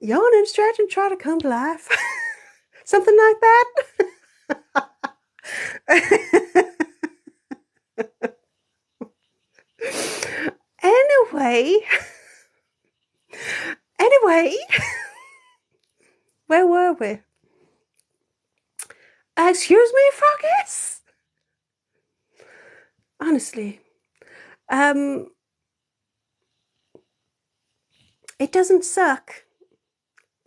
Yawn and stretch and try to come to life. Something like that. Anyway, where were we? Excuse me, Froggies? Honestly, it doesn't suck.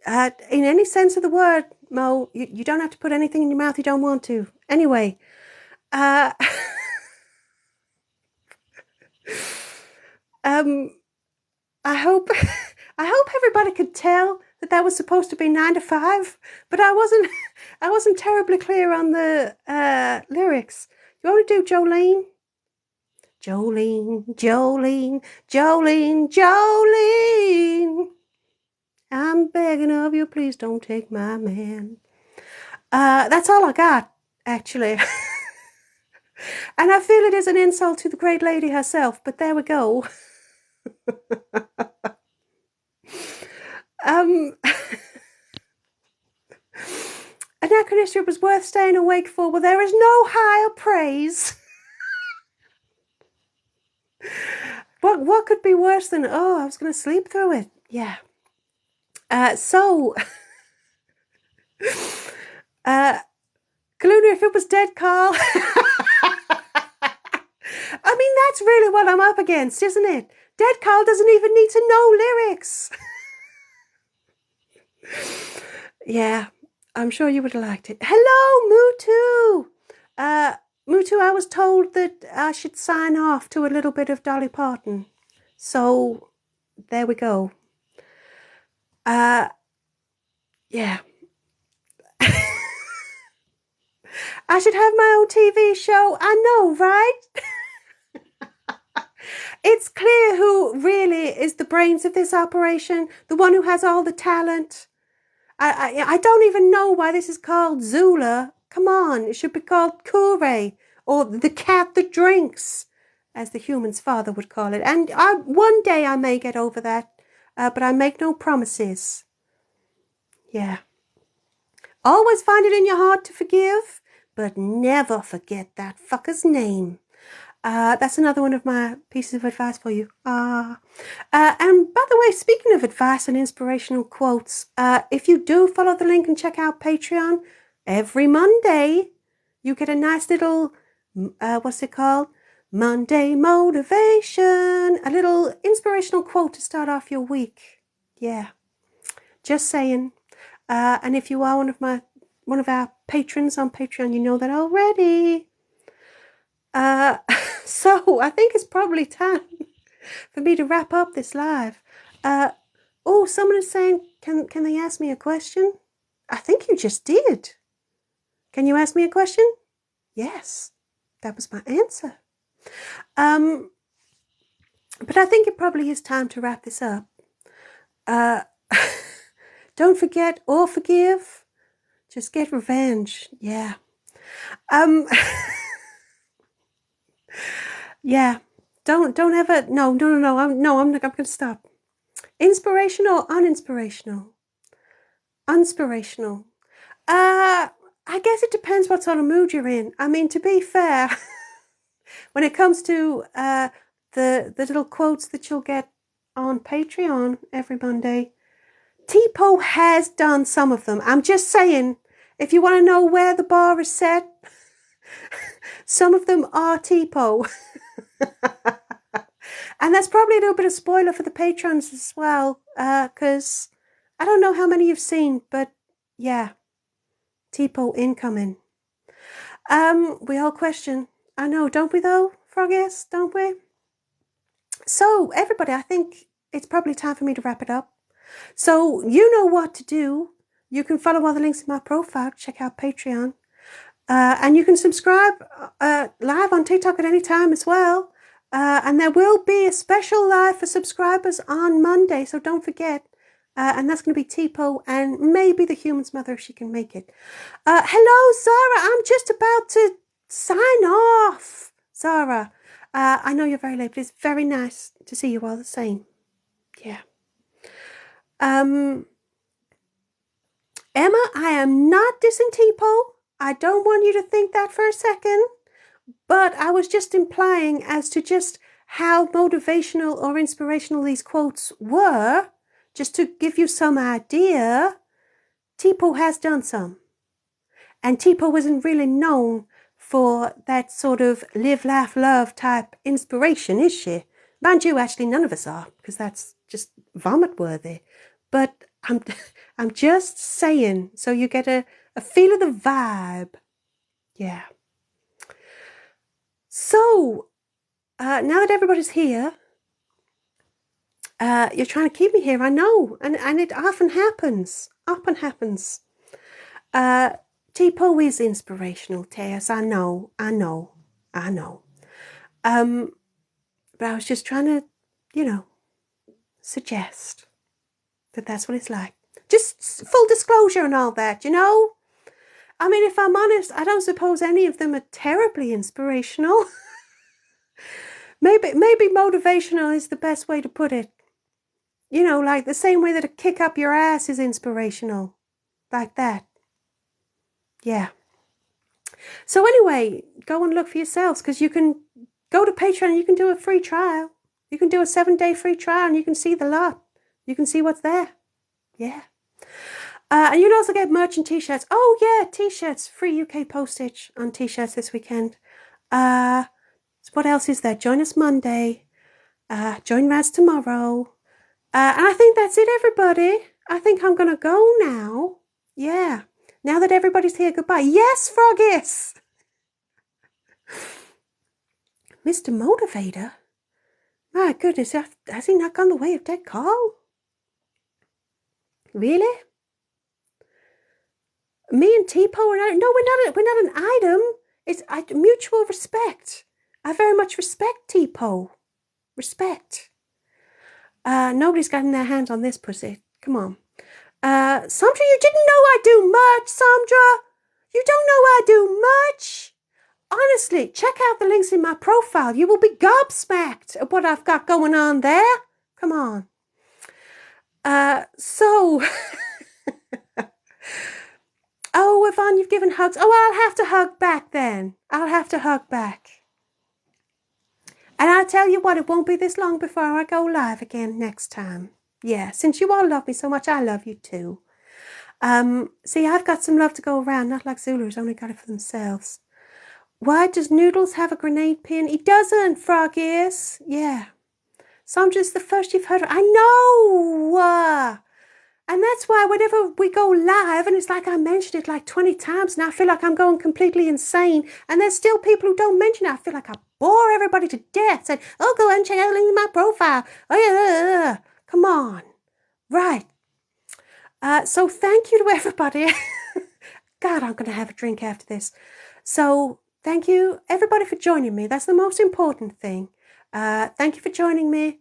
In any sense of the word, Mo, you don't have to put anything in your mouth you don't want to. Anyway, I hope everybody could tell that was supposed to be 9 to 5, but I wasn't terribly clear on the lyrics. You want to do Jolene? Jolene, Jolene, Jolene, Jolene. I'm begging of you, please don't take my man. That's all I got, actually. And I feel it is an insult to the great lady herself, but there we go. Anachronistic was worth staying awake for. Well, there is no higher praise. What could be worse than, I was going to sleep through it. Yeah. Kaluna, if it was Dead Carl. I mean, that's really what I'm up against, isn't it? Dead Carl doesn't even need to know lyrics. Yeah, I'm sure you would have liked it. Hello, Mutu. Mutu, I was told that I should sign off to a little bit of Dolly Parton. So, there we go. Yeah. I should have my own TV show. I know, right? It's clear who really is the brains of this operation, the one who has all the talent. I don't even know why this is called Zula. Come on, it should be called Kooray, or the cat that drinks, as the human's father would call it. And one day I may get over that, but I make no promises. Yeah. Always find it in your heart to forgive, but never forget that fucker's name. That's another one of my pieces of advice for you. And by the way, speaking of advice and inspirational quotes, if you do follow the link and check out Patreon, every Monday you get a nice little, what's it called? Monday motivation. A little inspirational quote to start off your week. Yeah, just saying. And if you are one of our patrons on Patreon, you know that already. So I think it's probably time for me to wrap up this live. Someone is saying, can they ask me a question? I think you just did. Can you ask me a question? Yes, that was my answer. But I think it probably is time to wrap this up. Don't forget or forgive. Just get revenge. Yeah. Yeah. Don't ever. No. I'm going to stop. Inspirational or uninspirational? Unspirational. I guess it depends what sort of mood you're in. I mean, to be fair, when it comes to the little quotes that you'll get on Patreon every Monday, Tipo has done some of them. I'm just saying, if you want to know where the bar is set, some of them are Tipo. And that's probably a little bit of spoiler for the patrons as well, because I don't know how many you've seen, but yeah, Tipo incoming. We all question. I know, don't we though, Froggies? Don't we? So, everybody, I think it's probably time for me to wrap it up. So, you know what to do. You can follow all the links in my profile. Check out Patreon. And you can subscribe live on TikTok at any time as well. And there will be a special live for subscribers on Monday, so don't forget. And that's going to be Tipo and maybe the human's mother if she can make it. Hello, Zara. I'm just about to sign off. Zara, I know you're very late, but it's very nice to see you all the same. Yeah. Emma, I am not dissing Tipo. I don't want you to think that for a second. But I was just implying as to just how motivational or inspirational these quotes were, just to give you some idea. Tipo has done some. And Tipo isn't really known for that sort of live, laugh, love type inspiration, is she? Mind you, actually, none of us are, because that's just vomit-worthy. But I'm just saying, so you get a feel of the vibe. Yeah. So, now that everybody's here, you're trying to keep me here, I know, and it often happens, Tipo is inspirational, Teas, I know. But I was just trying to, suggest that that's what it's like. Just full disclosure and all that, I mean, if I'm honest, I don't suppose any of them are terribly inspirational. Maybe motivational is the best way to put it. Like the same way that a kick up your ass is inspirational. Like that. Yeah. So anyway, go and look for yourselves, because you can go to Patreon and you can do a free trial. You can do a 7-day free trial and you can see the lot. You can see what's there. Yeah. And you'll also get merch and t-shirts. Oh yeah, t-shirts. Free UK postage on t-shirts this weekend. What else is there? Join us Monday. Join Raz tomorrow. And I think that's it, everybody. I think I'm going to go now. Yeah. Now that everybody's here, goodbye. Yes, Froggies! Mr. Motivator? My goodness, has he not gone the way of dead Carl? Really? Me and Tipo are no, we're not an item. It's mutual respect. I very much respect Tipo. Respect. Nobody's gotten their hands on this pussy. Come on. Sandra, you didn't know I do much, Sandra. You don't know I do much. Honestly, check out the links in my profile. You will be gobsmacked at what I've got going on there. Come on. So... Oh, Yvonne, you've given hugs. Oh, I'll have to hug back then. I'll have to hug back. And I'll tell you what, it won't be this long before I go live again next time. Yeah, since you all love me so much, I love you too. See, I've got some love to go around, not like Zulu's only got it for themselves. Why does Noodles have a grenade pin? He doesn't, Froggies. Yeah. Sandra's the first you've heard of. I know! And that's why whenever we go live, and it's like I mentioned it like 20 times, and I feel like I'm going completely insane, and there's still people who don't mention it. I feel like I bore everybody to death, saying, oh, go and check out the link in my profile. Oh, yeah, come on. Right. So thank you to everybody. God, I'm going to have a drink after this. So thank you, everybody, for joining me. That's the most important thing. Thank you for joining me.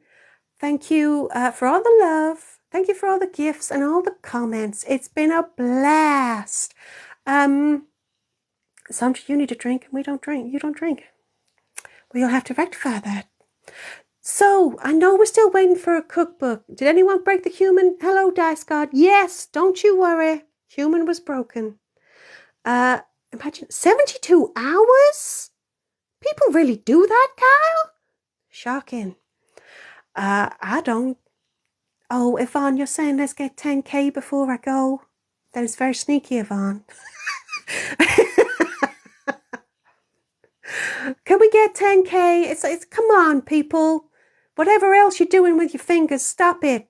Thank you for all the love. Thank you for all the gifts and all the comments. It's been a blast. Sandra, you need a drink and we don't drink. You don't drink. Well, you'll have to rectify that. So, I know we're still waiting for a cookbook. Did anyone break the human? Hello, Dice God. Yes, don't you worry. Human was broken. Imagine 72 hours? People really do that, Kyle? Shocking. I don't. Oh, Yvonne, you're saying let's get 10k before I go. That is very sneaky, Yvonne. Can we get 10k? It's come on, people. Whatever else you're doing with your fingers, stop it.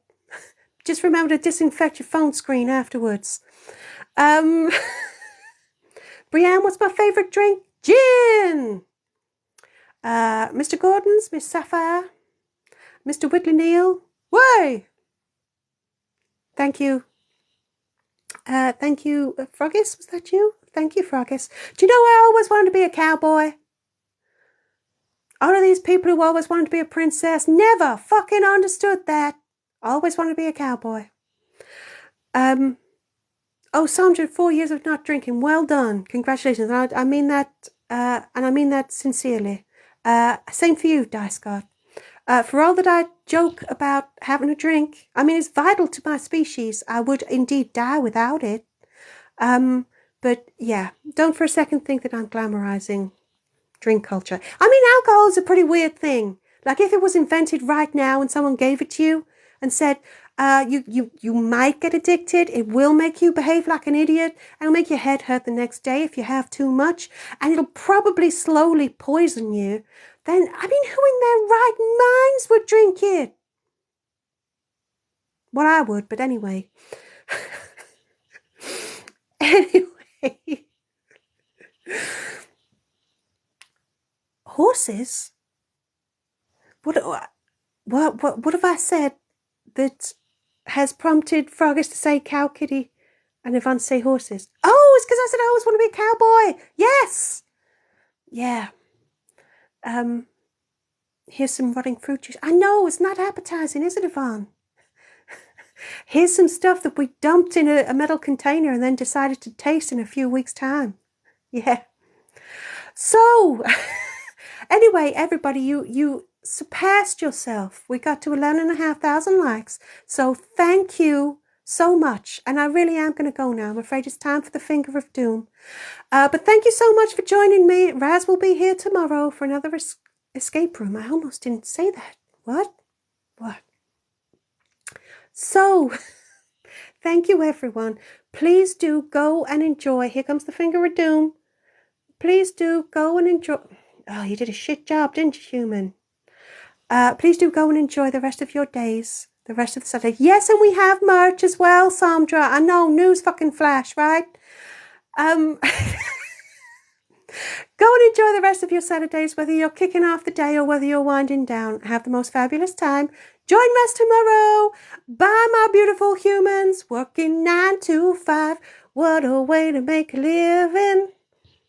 Just remember to disinfect your phone screen afterwards. Brianne, what's my favourite drink? Gin. Mr. Gordon's, Miss Sapphire, Mr. Whitley Neal. Way. Thank you. Thank you, Froggies. Was that you? Thank you, Froggies. Do you know I always wanted to be a cowboy? All of these people who always wanted to be a princess never fucking understood that. Always wanted to be a cowboy. Oh, Sandra, 4 years of not drinking. Well done. Congratulations. I mean that, and I mean that sincerely. Same for you, Di Scott. For all that I joke about having a drink, I mean, it's vital to my species. I would indeed die without it. But yeah, don't for a second think that I'm glamorizing drink culture. I mean, alcohol is a pretty weird thing. Like if it was invented right now and someone gave it to you and said, you might get addicted, it will make you behave like an idiot, and it'll make your head hurt the next day if you have too much, and it'll probably slowly poison you, then, I mean, who in their right minds would drink it? Well, I would, but anyway. Anyway. Horses? What have I said that has prompted Froggies to say cow kitty and Yvonne to say horses? Oh, it's because I said I always want to be a cowboy. Yes. Yeah. Here's some rotting fruit juice. I know, it's not appetizing, is it, Yvonne? Here's some stuff that we dumped in a metal container and then decided to taste in a few weeks' time. Yeah. So, anyway, everybody, you surpassed yourself. We got to 11,500 likes. So thank you so much. And I really am going to go now. I'm afraid it's time for the finger of doom. But thank you so much for joining me. Raz will be here tomorrow for another escape room. I almost didn't say that. What? So, thank you, everyone. Please do go and enjoy. Here comes the finger of doom. Please do go and enjoy. Oh, you did a shit job, didn't you, human? Please do go and enjoy the rest of your days, the rest of the Saturday. Yes, and we have merch as well, Sandra. I know, news fucking flash, right? Go and enjoy the rest of your Saturdays, whether you're kicking off the day or whether you're winding down. Have the most fabulous time. Join us tomorrow. Bye, my beautiful humans. Working 9 to 5. What a way to make a living.